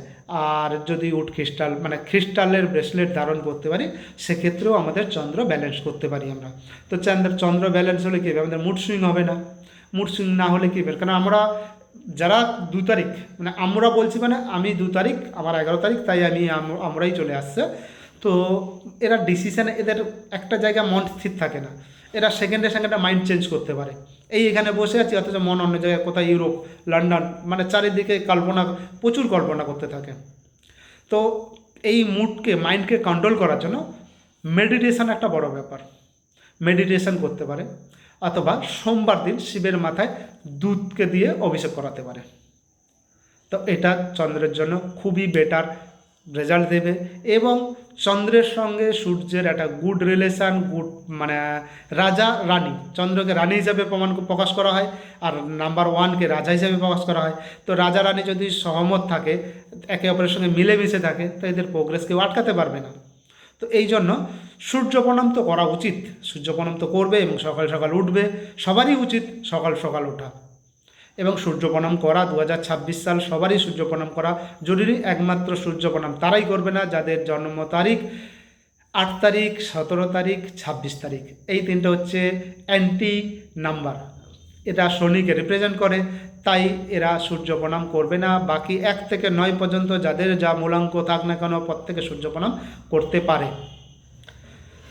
আর যদি উড ক্রিস্টাল মানে ক্রিস্টালের ব্রেসলেট ধারণ করতে পারি, সেক্ষেত্রেও আমাদের চন্দ্র ব্যালেন্স করতে পারি আমরা। তো চন্দ্র ব্যালেন্স হলে কী হবে, আমাদের মুড সুইং হবে না। মুড সুইং না হলে কী হবে, কারণ আমরা যারা 2 তারিখ, মানে আমরা বলছি, মানে আমি 2 তারিখ, আমার 11 তারিখ, তাই আমরাই চলে আসছে। তো এরা ডিসিশানে, এদের একটা জায়গায় মন স্থির থাকে না, এরা সেকেন্ডে সেকেন্ডে মাইন্ড চেঞ্জ করতে পারে। এই এখানে বসে আছি, অথচ মন অন্য জায়গায়, কোথায় ইউরোপ, লন্ডন, মানে চারিদিকে কল্পনা, প্রচুর কল্পনা করতে থাকে। তো এই মুডকে, মাইন্ডকে কন্ট্রোল করার জন্য মেডিটেশন একটা বড় ব্যাপার। মেডিটেশন করতে পারে, অথবা সোমবার দিন শিবের মাথায় দুধকে দিয়ে অভিষেক করাতে পারে। তো এটা চন্দ্রের জন্য খুবই বেটার রেজাল্ট দেবে। এবং চন্দ্রের সঙ্গে সূর্যের একটা গুড রিলেশান, গুড মানে রাজা রানী, চন্দ্রকে রানী হিসাবে প্রকাশ করা হয়, আর নাম্বার 1কে রাজা হিসাবে প্রকাশ করা হয়। তো রাজা রানী যদি সহমত থাকে, একে অপরের সঙ্গে মিলেমিশে থাকে, তো এদের প্রোগ্রেস কেউ আটকাতে পারবে না। তো এই জন্য সূর্য প্রণাম তো করা উচিত, সূর্য প্রণাম তো করবে, এবং সকাল সকাল উঠবে, সবারই উচিত সকাল সকাল ওঠা এবং সূর্য প্রণাম করা। 2026 সাল সবারই সূর্য প্রণাম করা জরুরি। একমাত্র সূর্য প্রণাম তারাই করবে না যাদের জন্ম তারিখ 8 তারিখ, 17 তারিখ, 26 তারিখ। এই তিনটা হচ্ছে অ্যান্টি নাম্বার, এটা শনিকে রিপ্রেজেন্ট করে, তাই এরা সূর্য প্রণাম করবে না। বাকি 1 থেকে 9 পর্যন্ত যাদের যা মূলাঙ্ক থাক না কেন, প্রত্যেকে সূর্য প্রণাম করতে পারে।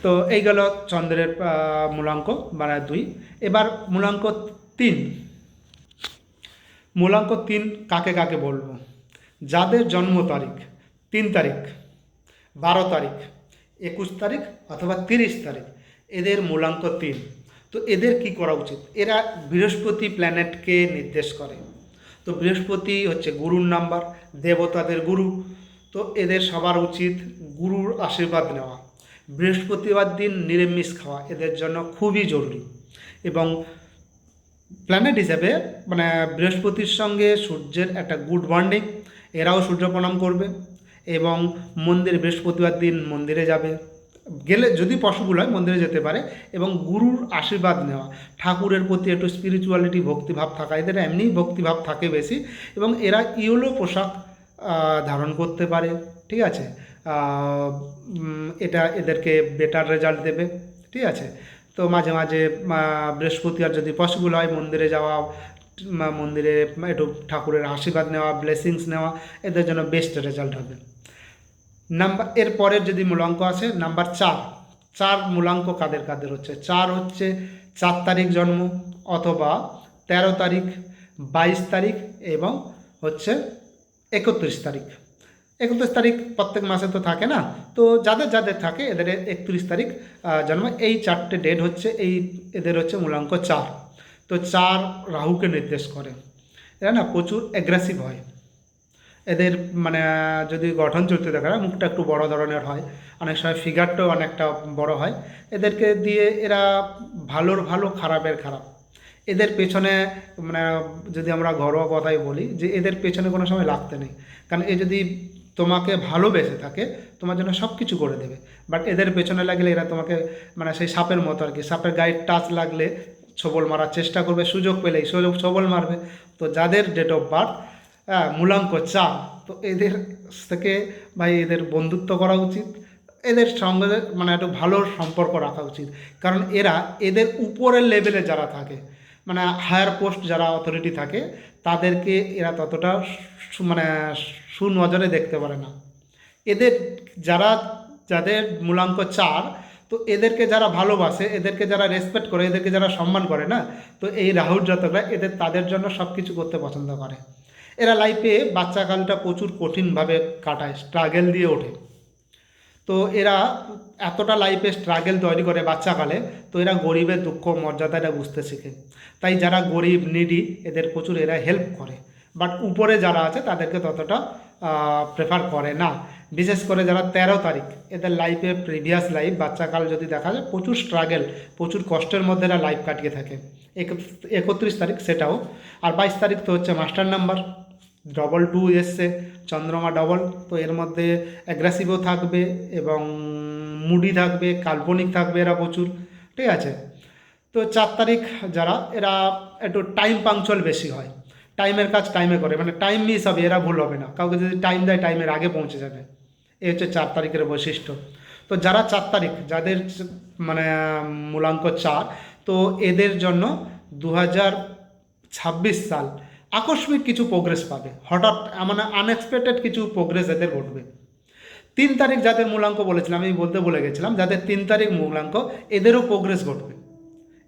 তো এই গেল চন্দ্রের মূলাঙ্ক, মানে 2। এবার মূলাঙ্ক 3। মূলাঙ্ক 3 কাকে কাকে বলবো, যাদের জন্ম তারিখ 3 তারিখ, 12 তারিখ, 21 তারিখ অথবা 30 তারিখ, এদের মূলাঙ্ক 3। তো এদের কি করা উচিত, এরা বৃহস্পতি প্ল্যানেটকে নির্দেশ করে। তো বৃহস্পতি হচ্ছে গুরুর নাম্বার, দেবতাদের গুরু। তো এদের সবার উচিত গুরুর আশীর্বাদ নেওয়া। বৃহস্পতিবার দিন নিরামিষ খাওয়া এদের জন্য খুবই জরুরি। এবং প্ল্যানেট হিসেবে মানে বৃহস্পতির সঙ্গে সূর্যের একটা গুড বন্ডিং, এরাও সূর্য প্রণাম করবে এবং মন্দিরে বৃহস্পতিবার দিন মন্দিরে যাবে, গেলে যদি পসিবল হয় মন্দিরে যেতে পারে, এবং গুরুর আশীর্বাদ নেওয়া। ঠাকুরের প্রতি একটু স্পিরিচুয়ালিটি, ভক্তিভাব থাকা, এদের এমনিই ভক্তিভাব থাকে বেশি, এবং এরা ইয়েলো পোশাক ধারণ করতে পারে, ঠিক আছে। এটা এদেরকে বেটার রেজাল্ট দেবে, ঠিক আছে। তো মাঝে মাঝে বৃহস্পতিবার যদি পসিবল হয় মন্দিরে যাওয়া, মন্দিরে একটু ঠাকুরের আশীর্বাদ নেওয়া, ব্লেসিংস নেওয়া, এদের জন্য বেস্ট রেজাল্ট হবে। নাম্বার এর পরের যদি মূলাঙ্ক আসে নাম্বার 4, 4 মূলাঙ্ক কাদের কাদের হচ্ছে? 4 হচ্ছে 4 তারিখ জন্ম অথবা 13 তারিখ, 22 তারিখ এবং হচ্ছে 31 তারিখ। 31 তারিখ প্রত্যেক মাসে তো থাকে না, তো যাদের যাদের থাকে এদের 31 তারিখ জন্ম। এই 4টে ডেট হচ্ছে এদের হচ্ছে মূলাঙ্ক 4। তো 4 রাহুকে নির্দেশ করে। এরা না প্রচুর অ্যাগ্রেসিভ হয়। এদের মানে যদি গঠন চরিত্র দেখা যায়, মুখটা একটু বড় ধরনের হয়, অনেক সময় ফিগারটাও অনেকটা বড় হয়। এদেরকে দিয়ে এরা ভালোর ভালো, খারাপের খারাপ। এদের পেছনে মানে যদি আমরা ঘরোয়া কথাই বলি যে এদের পেছনে কোনো সময় লাগতে নেই, কারণ এ যদি তোমাকে ভালোবেসে থাকে তোমার জন্য সব কিছু করে দেবে। বাট এদের পেছনে লাগলে এরা তোমাকে মানে সেই সাপের মতো আর কি, সাপের গায়ে টাচ লাগলে ছোবল মারার চেষ্টা করবে, সুযোগ পেলেই ছোবল মারবে। তো যাদের ডেট অফ বার্থ মূলাঙ্ক 4, তো এদের থেকে ভাই এদের বন্ধুত্ব করা উচিত, এদের সঙ্গে মানে একটু ভালো সম্পর্ক রাখা উচিত। কারণ এদের উপরের লেভেলে যারা থাকে, মানে হায়ার পোস্ট যারা অথরিটি থাকে, তাদেরকে এরা ততটা মানে সুনজরে দেখতে পারে না। এদের যাদের মূলাঙ্ক 4, তো এদেরকে যারা ভালোবাসে, এদেরকে যারা রেসপেক্ট করে, এদেরকে যারা সম্মান করে না, তো এই রাহুর জাতকরা তাদের জন্য সব কিছু করতে পছন্দ করে। এরা লাইফে বাচ্চাকালটা প্রচুর কঠিনভাবে কাটায়, স্ট্রাগেল দিয়ে ওঠে। তো এরা এতটা লাইফে স্ট্রাগেল তৈরি করে বাচ্চাকালে, তো এরা গরিবের দুঃখ মর্যাদাটা বুঝতে শেখে। তাই যারা গরিব নিডি এদের প্রচুর এরা হেল্প করে। বাট উপরে যারা আছে তাদেরকে ততটা প্রেফার করে না। বিশেষ করে যারা 13 তারিখ, এদের লাইফে প্রিভিয়াস লাইফ বাচ্চাকাল যদি দেখা যায় প্রচুর স্ট্রাগেল, প্রচুর কষ্টের মধ্যে এরা লাইফ কাটিয়ে থাকে। 31 তারিখ সেটাও। আর 22 তারিখ তো হচ্ছে মাস্টার নাম্বার, 2 এসছে, চন্দ্রমা ডবল। তো এর মধ্যে অ্যাগ্রেসিভও থাকবে এবং মুডি থাকবে, কাল্পনিক থাকবে এরা প্রচুর, ঠিক আছে। তো 4 তারিখ যারা, এরা একটু টাইম পাংচুয়াল বেশি হয়, টাইমের কাজ টাইমে করে, মানে টাইম মিস হবে এরা ভুল হবে না, কাউকে যদি টাইম দেয় টাইমের আগে পৌঁছে যাবে। এই হচ্ছে 4 তারিখের বৈশিষ্ট্য। তো যারা 4 তারিখ যাদের মানে মূলাঙ্ক 4, তো এদের জন্য 2026 সাল আকস্মিক কিছু প্রোগ্রেস পাবে, হঠাৎ মানে আনএক্সপেক্টেড কিছু প্রোগ্রেস এদের ঘটবে। 3 তারিখ যাদের মূলাঙ্ক বলেছিলাম, আমি বলতে বলে গেছিলাম, যাদের 3 তারিখ মূলাঙ্ক এদেরও প্রোগ্রেস ঘটবে,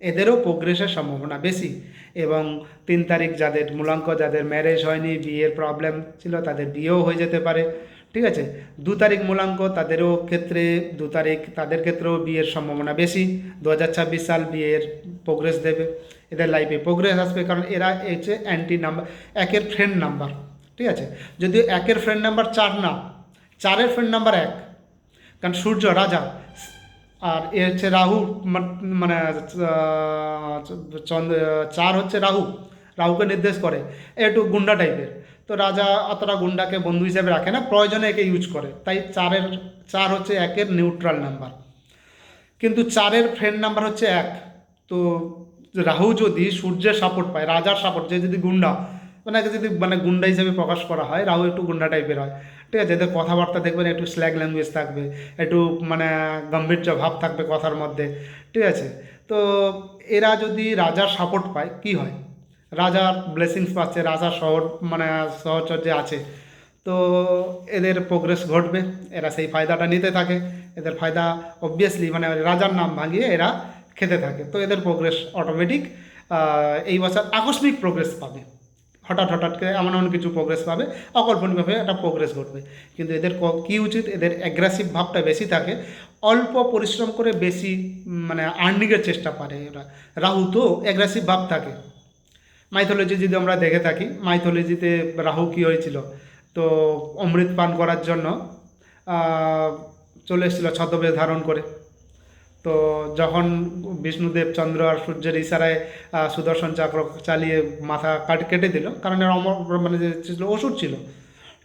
এদেরও প্রোগ্রেসের সম্ভাবনা বেশি। এবং 3 তারিখ যাদের মূলাঙ্ক, যাদের ম্যারেজ হয়নি, বিয়ের প্রবলেম ছিল, তাদের বিয়েও হয়ে যেতে পারে, ঠিক আছে। 2 তারিখ মূলাঙ্ক তাদেরও ক্ষেত্রে, 2 তারিখ তাদের ক্ষেত্রেও বিয়ের সম্ভাবনা বেশি। 2026 সাল বিয়ের প্রোগ্রেস দেবে, এদের লাইফে প্রোগ্রেস আসবে, কারণ এরা হচ্ছে অ্যান্টি নাম্বার, একের ফ্রেন্ড নাম্বার, ঠিক আছে। যদিও একের ফ্রেন্ড নাম্বার 4 না, 4-এর ফ্রেন্ড নাম্বার 1, কারণ সূর্য রাজা, আর এ হচ্ছে রাহু, মানে চন্দ্র 4 হচ্ছে রাহুকে নির্দেশ করে, একটু গুন্ডা টাইপের। তো রাজা অতটা গুন্ডাকে বন্ধু হিসেবে রাখে না, প্রয়োজনে একে ইউজ করে। তাই 4 হচ্ছে একের নিউট্রাল নাম্বার, কিন্তু 4-এর ফ্রেন্ড নাম্বার হচ্ছে 1। তো রাহু যদি সূর্যের সাপোর্ট পায়, রাজার সাপোর্ট, যে যদি গুন্ডা মানে যদি মানে গুন্ডা হিসেবে প্রকাশ করা হয়, রাহু একটু গুন্ডা টাইপের হয়, ঠিক আছে। এদের কথাবার্তা দেখবেন একটু স্ল্যাগ ল্যাঙ্গুয়েজ থাকবে, একটু মানে গাম্ভীর্য ভাব থাকবে কথার মধ্যে, ঠিক আছে। তো এরা যদি রাজার সাপোর্ট পায় কি হয়, রাজার ব্লেসিংস পাচ্ছে, রাজার মানে সহচর্যে আছে, তো এদের প্রোগ্রেস ঘটবে, এরা সেই ফায়দাটা নিতে থাকে। এদের ফায়দা অবভিয়াসলি মানে রাজার নাম ভাঙিয়ে এরা খেতে থাকে। তো এদের প্রোগ্রেস অটোমেটিক এই বছর আকস্মিক প্রোগ্রেস পাবে, হঠাৎ হঠাৎ করে এমন এমন কিছু প্রোগ্রেস পাবে, অকল্পনীয়ভাবে একটা প্রোগ্রেস ঘটবে। কিন্তু এদের কী উচিত, এদের অ্যাগ্রেসিভ ভাবটা বেশি থাকে, অল্প পরিশ্রম করে বেশি মানে আর্নিংয়ের চেষ্টা পারে এরা। রাহু তো অ্যাগ্রেসিভ ভাব থাকে। মাইথোলজি যদি আমরা দেখে থাকি, মাইথোলজিতে রাহু কী হয়েছিল, তো অমৃত পান করার জন্য চলে এসেছিল ছদ্মবেশ ধারণ করে। তো যখন বিষ্ণুদেব চন্দ্র আর সূর্যের ইশারায় সুদর্শন চক্র চালিয়ে মাথা কেটে দিল, কারণ এর মানে যে ছিল অসুর ছিল,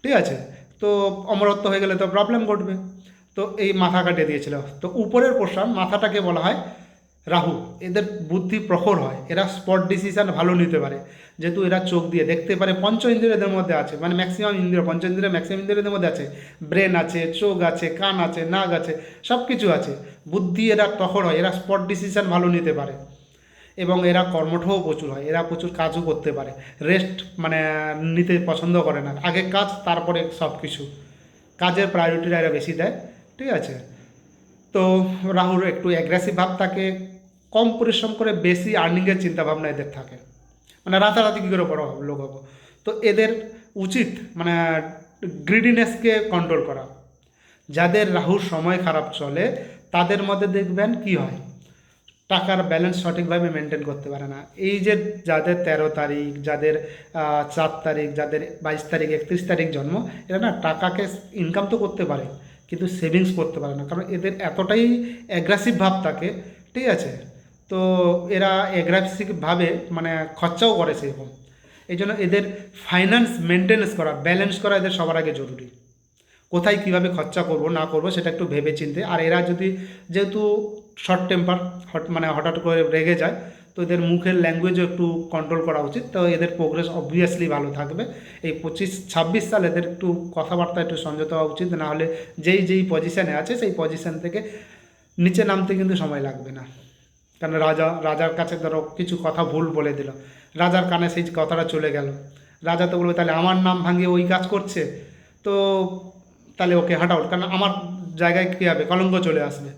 ঠিক আছে। তো অমরত্ব হয়ে গেলে তো প্রবলেম ঘটবে, তো এই মাথা কাটিয়ে দিয়েছিল। তো উপরের পোর্শন মাথাটাকে বলা হয় রাহু। এদের বুদ্ধি প্রখর হয়, এরা স্পট ডিসিশন ভালো নিতে পারে, যেহেতু এরা চোখ দিয়ে দেখতে পারে। পঞ্চ ইন্দ্রিয় এদের মধ্যে আছে, মানে ম্যাক্সিমাম ইন্দ্রিয়, পঞ্চ ইন্দ্রিয় ম্যাক্সিমাম ইন্দ্রিয় এদের মধ্যে আছে। ব্রেন আছে, চোখ আছে, কান আছে, নাক আছে, সব কিছু আছে। বুদ্ধি এরা প্রখর হয়, এরা স্পট ডিসিশন ভালো নিতে পারে এবং এরা কর্মঠও প্রচুর হয়, এরা প্রচুর কাজও করতে পারে। রেস্ট মানে নিতে পছন্দ করে না, আগে কাজ তারপরে সব কিছু, কাজের প্রায়োরিটিটা এরা বেশি দেয়, ঠিক আছে। তো রাহুর একটু অ্যাগ্রেসিভ ভাব থাকে, কম পরিশ্রম করে বেশি আর্নিংয়ের চিন্তাভাবনা এদের থাকে, মানে রাতারাতি কী করে বড় লোক হবো। তো এদের উচিত মানে গ্রিডিনেসকে কন্ট্রোল করা। যাদের রাহুর সময় খারাপ চলে তাদের মধ্যে দেখবেন কি হয়, টাকার ব্যালেন্স সঠিকভাবে মেনটেন করতে পারে না। এই যে যাদের 13 তারিখ, যাদের 4 তারিখ, যাদের 22 তারিখ, 31 তারিখ জন্ম, এরা না টাকাকে ইনকাম তো করতে পারে কিন্তু সেভিংস করতে পারে না, কারণ এদের এতটাই অ্যাগ্রেসিভ ভাব থাকে, ঠিক আছে। তো এরা অ্যাগ্রেসিভভাবে মানে খরচাও করে সেরকম। এই জন্য এদের ফাইন্যান্স মেনটেন্স করা, ব্যালেন্স করা এদের সবার আগে জরুরি। কোথায় কীভাবে খরচা করব না করব সেটা একটু ভেবে চিনতে। আর এরা যদি যেহেতু শর্ট টেম্পার, মানে হঠাৎ করে রেগে যায়, তো এদের মুখের ল্যাঙ্গুয়েজও একটু কন্ট্রোল করা উচিত, তো এদের প্রোগ্রেস অবভিয়াসলি ভালো থাকবে। এই 25-26 সাল এদের একটু কথাবার্তা একটু সংযত হওয়া উচিত, না হলে যেই পজিশানে আছে সেই পজিশান থেকে নিচে নামতে কিন্তু সময় লাগবে না। কারণ রাজার কাছে ধরো কিছু কথা ভুল বলে দিল, রাজার কানে সেই কথাটা চলে গেল, রাজা তো বলবে তাহলে আমার নাম ভাঙিয়ে ওই কাজ করছে, তো তাহলে ওকে হাঁটাও, কারণ আমার জায়গায় কী হবে, কলঙ্ক চলে আসবে।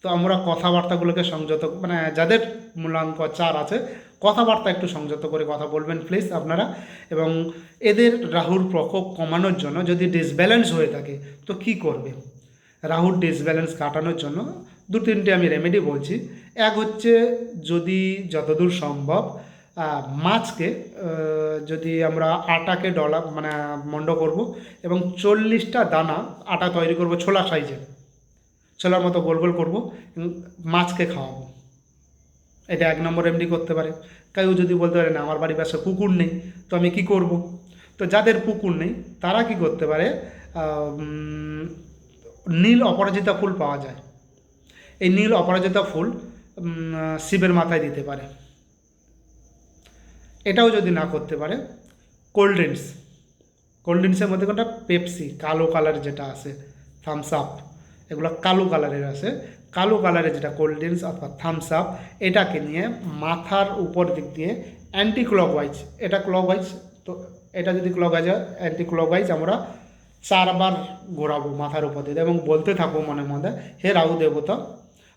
তো আমরা কথাবার্তাগুলোকে সংযত, মানে যাদের মূলাঙ্ক 4 আছে, কথাবার্তা একটু সংযত করে কথা বলবেন প্লিজ আপনারা। এবং এদের রাহুর প্রকোপ কমানোর জন্য যদি ডিসব্যালেন্স হয়ে থাকে তো কি করবে, রাহুর ডিসব্যালেন্স কাটানোর জন্য 2-3টে আমি রেমেডি বলছি। এক হচ্ছে, যদি যতদূর সম্ভব মাছকে যদি আমরা আটাকে মানে মন্ড করব এবং 40টা দানা আটা তৈরি করব ছোলা সাইজের, ছোলার মতো গোল গোল করবো, মাছকে খাওয়াবো। এটা 1 নম্বর রেমেডি করতে পারে। কেউ যদি বলতে পারে না আমার বাড়ির পাশে পুকুর নেই, তো আমি কি করব, তো যাদের পুকুর নেই তারা কি করতে পারে, নীল অপরাজিতা ফুল পাওয়া যায়, এই নীল অপরাজিতা ফুল শিবের মাথায় দিতে পারে। এটাও যদি না করতে পারে, কোল্ড ড্রিঙ্কস, কোল্ড ড্রিঙ্কসের মধ্যে কোনটা, পেপসি কালো কালার যেটা আছে, থামস আপ, এগুলো কালো কালারের আছে, কালো কালারের যেটা কোল্ড ড্রিঙ্কস অথবা থামস আপ, এটাকে নিয়ে মাথার উপর দিক দিয়ে অ্যান্টি ক্লকওয়াইজ, এটা ক্লকওয়াইজ, তো এটা যদি ক্লকওয়াইজ হয়, অ্যান্টি ক্লকওয়াইজ আমরা 4বার ঘোরাবো মাথার উপর দিয়ে এবং বলতে থাকবো মনে মনে, হে রাহু দেবতা,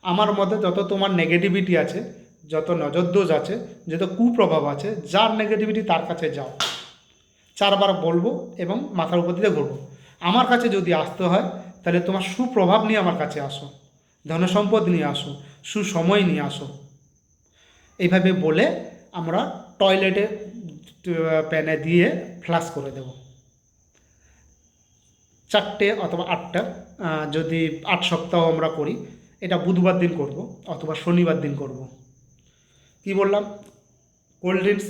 আমার মধ্যে যত তোমার নেগেটিভিটি আছে, যত নজরদোষ আছে, যত কুপ্রভাব আছে, যার নেগেটিভিটি তার কাছে যাও, 4বার বলবো এবং মাথার উপর দিয়ে ঘুরবো। আমার কাছে যদি আসতে হয় তাহলে তোমার সুপ্রভাব নিয়ে আমার কাছে আসো, ধনসম্পদ নিয়ে আসো, সুসময় নিয়ে আসো। এইভাবে বলে আমরা টয়লেটে প্যানে দিয়ে ফ্লাশ করে দেব 4টে অথবা 8টা, যদি 8 সপ্তাহ আমরা করি, এটা বুধবার দিন করব অথবা শনিবার দিন করব। কি বললাম, কোল্ড ড্রিঙ্কস,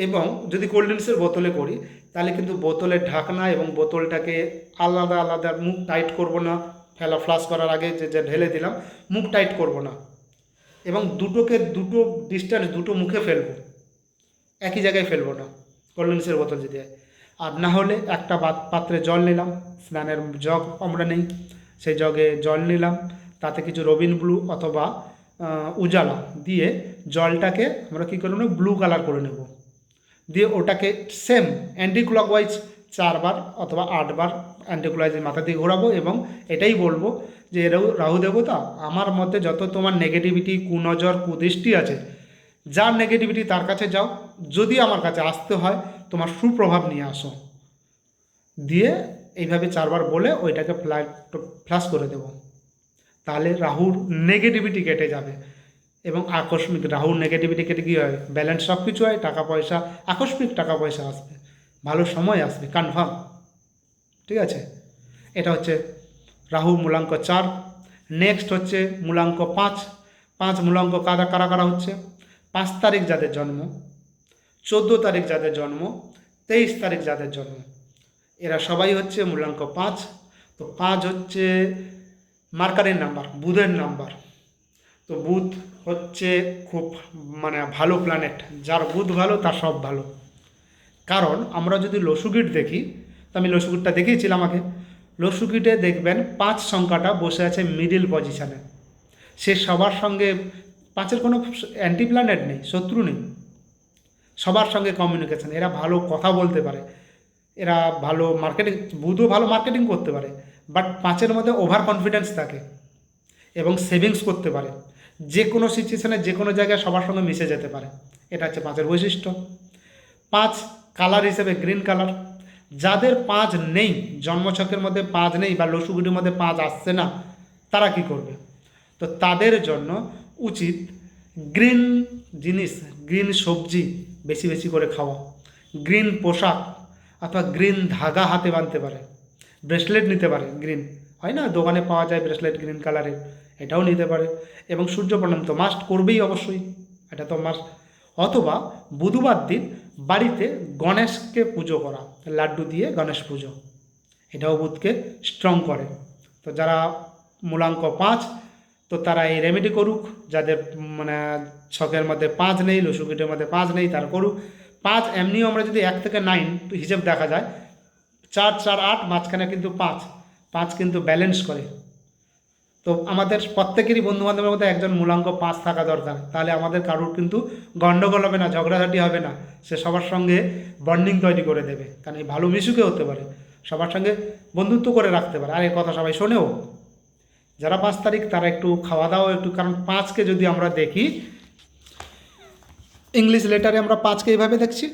এবং যদি কোল্ড ড্রিঙ্কসের বোতলে করি তাহলে কিন্তু বোতলের ঢাকনা এবং বোতলটাকে আলাদা আলাদা, মুখ টাইট করব না, ফ্লাশ করার আগে যে ঢেলে দিলাম মুখ টাইট করব না, এবং দুটো ডিস্টেন্স, দুটো মুখে ফেলবো, একই জায়গায় ফেলবো না কোল্ড ড্রিঙ্কসের বোতল যদি হয়। আর না হলে একটা পাত্রে জল নিলাম, স্নানের জগ আমরা নেই, সেই জগে জল নিলাম, তাতে কিছু রবিন ব্লু অথবা উজালা দিয়ে জলটাকে আমরা কী করে নেব, ব্লু কালার করে নেব, দিয়ে ওটাকে সেম অ্যান্টি ক্লকওয়াইজ 4বার অথবা 8বার অ্যান্টি ক্লকওয়াইজের মাথা দিয়ে ঘোরাবো এবং এটাই বলবো যে রাহু দেবতা, আমার মধ্যে যত তোমার নেগেটিভিটি, কুনজর, কুদৃষ্টি আছে, যার নেগেটিভিটি তার কাছে যাও, যদি আমার কাছে আসতে হয় তোমার সুপ্রভাব নিয়ে আসো, দিয়ে এইভাবে 4বার বলে ওইটাকে ফ্লাশ করে দেব। তাহলে রাহুর নেগেটিভিটি কেটে যাবে এবং আকস্মিক রাহুর নেগেটিভিটি কেটে কী হয়, ব্যালেন্স সব কিছু হয়, টাকা পয়সা, আকস্মিক টাকা পয়সা আসবে, ভালো সময় আসবে কনফার্ম, ঠিক আছে। এটা হচ্ছে রাহু মূলাঙ্ক 4। নেক্সট হচ্ছে মূলাঙ্ক 5। 5 মূলাঙ্ক কারা কারা কারা হচ্ছে, 5 তারিখ যাদের জন্ম, 14 তারিখ যাদের জন্ম, 23 তারিখ যাদের জন্ম, এরা সবাই হচ্ছে মূলাঙ্ক 5। তো 5 হচ্ছে মার্কারের নাম্বার, বুধের নাম্বার। তো বুধ হচ্ছে খুব মানে ভালো প্ল্যানেট, যার বুধ ভালো তার সব ভালো। কারণ আমরা যদি লসুগিট দেখি, তো আমি লসুগিটটা দেখিয়েছিলাম আগে, লসুগিটে দেখবেন 5 সংখ্যাটা বসে আছে মিডিল পজিশানে, সে সবার সঙ্গে, 5-এর কোনো অ্যান্টি প্ল্যানেট নেই, শত্রু নেই, সবার সঙ্গে কমিউনিকেশান, এরা ভালো কথা বলতে পারে, এরা ভালো মার্কেটিং, বুধও ভালো মার্কেটিং করতে পারে, বাট 5-এর মধ্যে ওভার কনফিডেন্স থাকে এবং সেভিংস করতে পারে, যে কোনো সিচুয়েশানে যে কোনো জায়গায় সবার সঙ্গে মিশে যেতে পারে। এটা হচ্ছে 5-এর বৈশিষ্ট্য। 5 কালার হিসেবে গ্রিন কালার। যাদের 5 নেই, জন্মছকের মধ্যে 5 নেই বা লসুগুটির মধ্যে 5 আসছে না, তারা কি করবে? তো তাদের জন্য উচিত গ্রিন জিনিস, গ্রিন সবজি বেশি বেশি করে খাওয়া, গ্রিন পোশাক অথবা গ্রিন ধাগা হাতে বাঁধতে পারে, ব্রেসলেট নিতে পারে, গ্রিন হয় না দোকানে পাওয়া যায় ব্রেসলেট গ্রিন কালারের, এটাও নিতে পারে। এবং সূর্য প্রণাম তো মাস্ট করবেই অবশ্যই, এটা তো মাস্ট। অথবা বুধবার দিন বাড়িতে গণেশকে পুজো করা, লাড্ডু দিয়ে গণেশ পুজো, এটাও বুধকে স্ট্রং করে। তো যারা মূলাঙ্ক 5, তো তারা এই রেমেডি করুক। যাদের মানে ছকের মধ্যে 5 নেই, লসুকিটের মধ্যে 5 নেই, তারা করুক। 5 এমনিও আমরা যদি 1 থেকে 9 হিসেব দেখা যায়, 4, 4, 8, মাঝখানে কিন্তু 5, 5 কিন্তু ব্যালেন্স করে। তো আমাদের প্রত্যেকেরই বন্ধুবান্ধবের মধ্যে একজন মূলাঙ্ক 5 থাকা দরকার, তাহলে আমাদের কারুর কিন্তু গণ্ডগোল হবে না, ঝগড়াঝাটি হবে না, সে সবার সঙ্গে বন্ডিং তৈরি করে দেবে। কারণ এই ভালো মিশুকে হতে পারে, সবার সঙ্গে বন্ধুত্ব করে রাখতে পারে, আর এই কথা সবাই শোনেও। যারা 5 তারিখ তারা একটু খাওয়া দাওয়া একটু, কারণ 5কে যদি আমরা দেখি ইংলিশ লেটারে, আমরা 5কে এইভাবে দেখছি,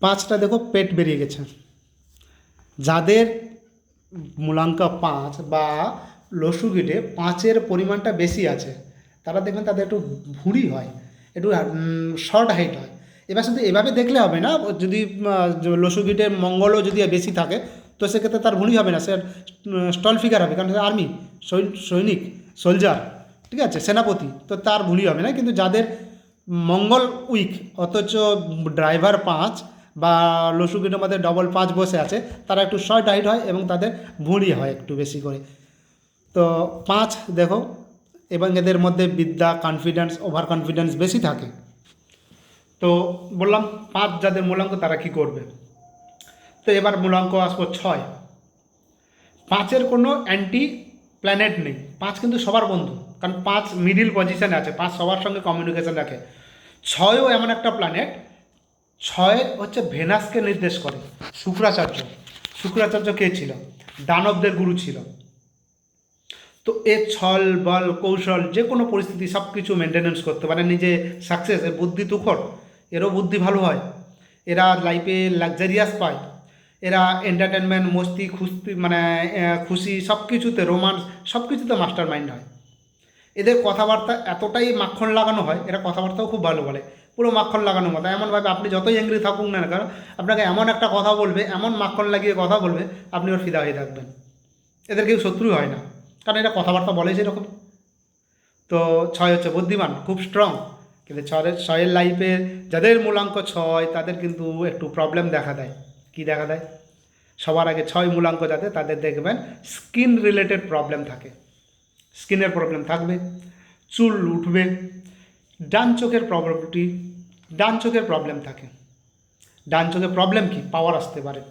5টা দেখো পেট বেরিয়ে গেছে। যাদের মূলাঙ্ক 5 বা লসুগিটে 5-এর পরিমাণটা বেশি আছে, তারা দেখবেন তাদের একটু ভুঁড়ি হয়, একটু শর্ট হাইট হয়। এবার শুধু এভাবে দেখলে হবে না, যদি লসুগিটের মঙ্গলও যদি বেশি থাকে, তো সেক্ষেত্রে তার ভুঁড়ি হবে না, সে স্টল ফিগার হবে, কারণ সে আর্মি, সৈনিক, সোলজার, ঠিক আছে, সেনাপতি, তো তার ভুঁড়ি হবে না। কিন্তু যাদের মঙ্গল উইক অথচ ড্রাইভার 5 বা লসুগিটের মধ্যে ডবল 5 বসে আছে, তারা একটু শর্ট হাইট হয় এবং তাদের ভুঁড়ি হয় একটু বেশি করে। তো 5 দেখো, এবং এদের মধ্যে বিদ্যা, কনফিডেন্স, ওভার কনফিডেন্স বেশি থাকে। তো বললাম 5 যাদের মূলাঙ্ক তারা কি করবে। তো এবার মূলাঙ্ক আসবো 6। 5-এর কোনো অ্যান্টি প্ল্যানেট নেই, 5 কিন্তু সবার বন্ধু, কারণ 5 মিডিল পজিশানে আছে, 5 সবার সঙ্গে কমিউনিকেশন রাখে। 6ও এমন একটা প্ল্যানেট, 6 হচ্ছে ভেনাসকে নির্দেশ করে। শুক্রাচার্য, শুক্রাচার্য কে ছিল? দানবদের গুরু ছিল। তো এর ছল বল কৌশল যে কোনো পরিস্থিতি সব কিছু মেনটেনেন্স করতে পারে, নিজে সাকসেস, এর বুদ্ধি তুখর, এরও বুদ্ধি ভালো হয়, এরা লাইফে লাক্সারিয়াস পায়, এরা এন্টারটেনমেন্ট, মস্তি, খুশি, মানে খুশি সব কিছুতে, রোমান্স সব কিছুতে মাস্টার মাইন্ড হয়। এদের কথাবার্তা এতটাই মাখন লাগানো হয়, এরা কথাবার্তাও খুব ভালো বলে, পুরো মাখন লাগানোর মতো। এমনভাবে আপনি যতই অ্যাংরি থাকুন না কেন, আপনাকে এমন একটা কথা বলবে, এমন মাখন লাগিয়ে কথা বলবে, আপনি ওর ফিদা হয়ে থাকবেন। এদের কেউ শত্রু হয় না, কারণ এরা কথাবার্তা বলে সেরকম। তো 6 হচ্ছে বুদ্ধিমান, খুব স্ট্রং। কিন্তু 6-এর লাইফে যাদের মূলাঙ্ক 6 তাদের কিন্তু একটু প্রবলেম দেখা দেয়। কি দেখা দেয়? সবার আগে 6 মূলাঙ্ক যাদের, তাদের দেখবেন স্কিন রিলেটেড প্রবলেম থাকে, স্কিনের প্রবলেম থাকবে, চুল উঠবে, ডান চোখের প্রবলেমটি, ডান চোখের প্রবলেম থাকে। ডান চোখের প্রবলেম কি? পাওয়ার আসতে পারে,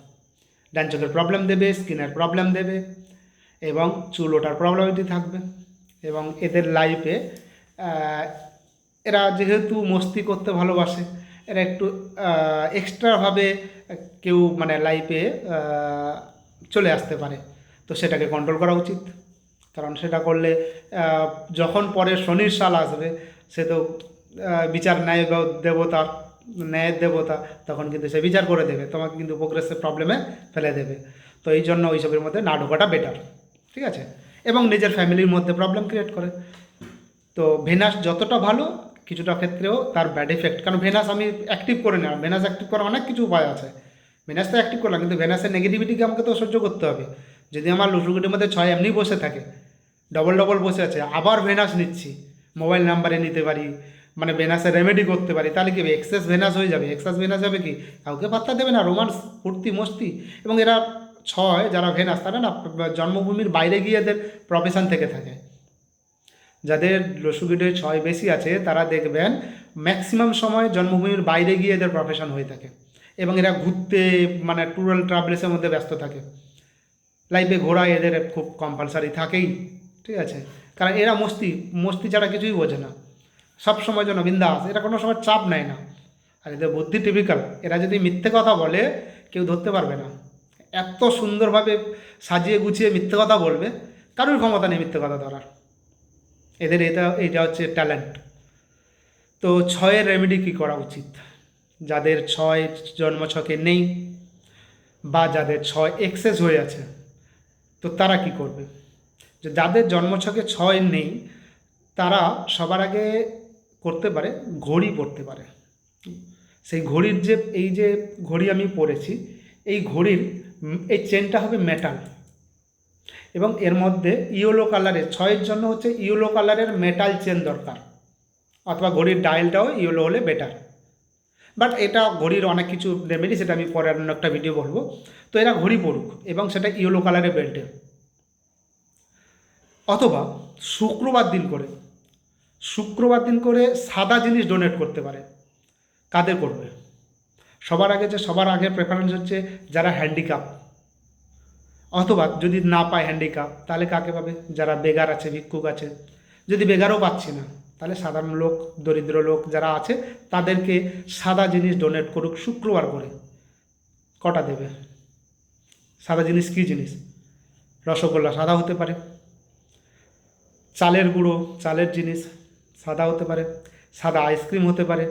ডান চোখের প্রবলেম দেবে, স্কিনের প্রবলেম দেবে, এবং চুল ওঠার প্রবলেমটি থাকবে। এবং এদের লাইফে এরা যেহেতু মস্তি করতে ভালোবাসে, এরা একটু এক্সট্রাভাবে কেউ মানে লাইফে চলে আসতে পারে, তো সেটাকে কন্ট্রোল করা উচিত। কারণ সেটা করলে যখন পরে শনির সাল আসবে, সে তো বিচার ন্যায় দেবতা, ন্যায়ের দেবতা, তখন কিন্তু সে বিচার করে দেবে, তোমাকে কিন্তু প্রোগ্রেসের প্রবলেমে ফেলে দেবে। তো এই জন্য ওইসবের মধ্যে না ঢোকাটা বেটার, ঠিক আছে। এবং নিজের ফ্যামিলির মধ্যে প্রবলেম ক্রিয়েট করে। তো ভেনাস যতটা ভালো, কিছুটা ক্ষেত্রেও তার ব্যাড এফেক্ট, কারণ ভেনাস আমি অ্যাক্টিভ করে নিলাম, ভেনাস অ্যাক্টিভ করার অনেক কিছু উপায় আছে। ভেনাস তো অ্যাক্টিভ করলাম, কিন্তু ভেনাসের নেগেটিভিটিকে আমাকে তো সহ্য করতে হবে। যদি আমার লুটুগুটির মধ্যে 6 এমনি বসে থাকে, ডবল ডবল বসে আছে, আবার ভেনাস নিচ্ছি, মোবাইল নাম্বারে নিতে পারি, মানে ভেনাসের রেমেডি করতে পারি, তাহলে কি এক্সেস ভেনাস হয়ে যাবে। এক্সেস ভেনাস যাবে কি, কাউকে পাত্তা দেবে না, রোমান্স, ফুর্তি, মস্তি। এবং এরা 6 যারা ভেনাস, তারা না জন্মভূমির বাইরে গিয়ে এদের প্রফেশন থেকে থাকে। যাদের লসুগিটের 6 বেশি আছে, তারা দেখবেন ম্যাক্সিমাম সময় জন্মভূমির বাইরে গিয়ে এদের প্রফেশন হয়ে থাকে। এবং এরা ঘুরতে, মানে ট্যুরাল ট্রাভেলসের মধ্যে ব্যস্ত থাকে। লাইফে ঘোরা এদের খুব কম্পালসারি থাকেই, ঠিক আছে। কারণ এরা মস্তি, মস্তি ছাড়া কিছুই বোঝে না, সব সময় যেন বিন্দাস, এরা কোনো সময় চাপ নেয় না। আর এদের বুদ্ধি টিপিক্যাল, এরা যদি মিথ্যে কথা বলে কেউ ধরতে পারবে না, এত সুন্দরভাবে সাজিয়ে গুছিয়ে মিথ্যে কথা বলবে, কারোর ক্ষমতা নেই মিথ্যে কথা ধরার। এদের এটা হচ্ছে ট্যালেন্ট। তো ছয়ের রেমেডি কী করা উচিত? যাদের ছয় জন্মছকে নেই বা যাদের ছয় এক্সেস হয়ে আছে, তো তারা কি করবে? যে যাদের জন্মছকে ছয় নেই, তারা সবার আগে করতে পারে ঘড়ি পরতে পারে। সেই ঘড়ির যে এই যে ঘড়ি আমি পরেছি, এই ঘড়ির এই চেনটা হবে মেটাল, এবং এর মধ্যে ইয়েলো কালারের, ছয়ের জন্য হচ্ছে ইয়েলো কালারের মেটাল চেন দরকার, অথবা ঘড়ির ডায়ালটাও ইয়েলো হলে বেটার। বাট এটা ঘড়ির অনেক কিছু রেমেডি, সেটা আমি পরে অন্য একটা ভিডিও বলবো। তো এরা ঘড়ি পড়ুক এবং সেটা ইয়েলো কালারের বেল্টে, অথবা শুক্রবার দিন করে সাদা জিনিস ডোনেট করতে পারে। কাদের করবে? সবার আগে প্রেফারেন্স হচ্ছে যারা হ্যান্ডিক্যাপ, অথবা যদি না পায় হ্যান্ডিক্যাপ তাহলে কাকে পাবে? যারা বেগার আছে, ভিক্ষুক আছে। যদি বেগারও পাচ্ছি না, তাহলে সাধারণ লোক, দরিদ্র লোক যারা আছে তাদেরকে সাদা জিনিস ডোনেট করুক শুক্রবার করে। কটা দেবে? সাদা জিনিস কী জিনিস? রসগোল্লা সাদা হতে পারে, চালের গুঁড়ো, চালের জিনিস সাদা হতে পারে, সাদা আইসক্রিম হতে পারে,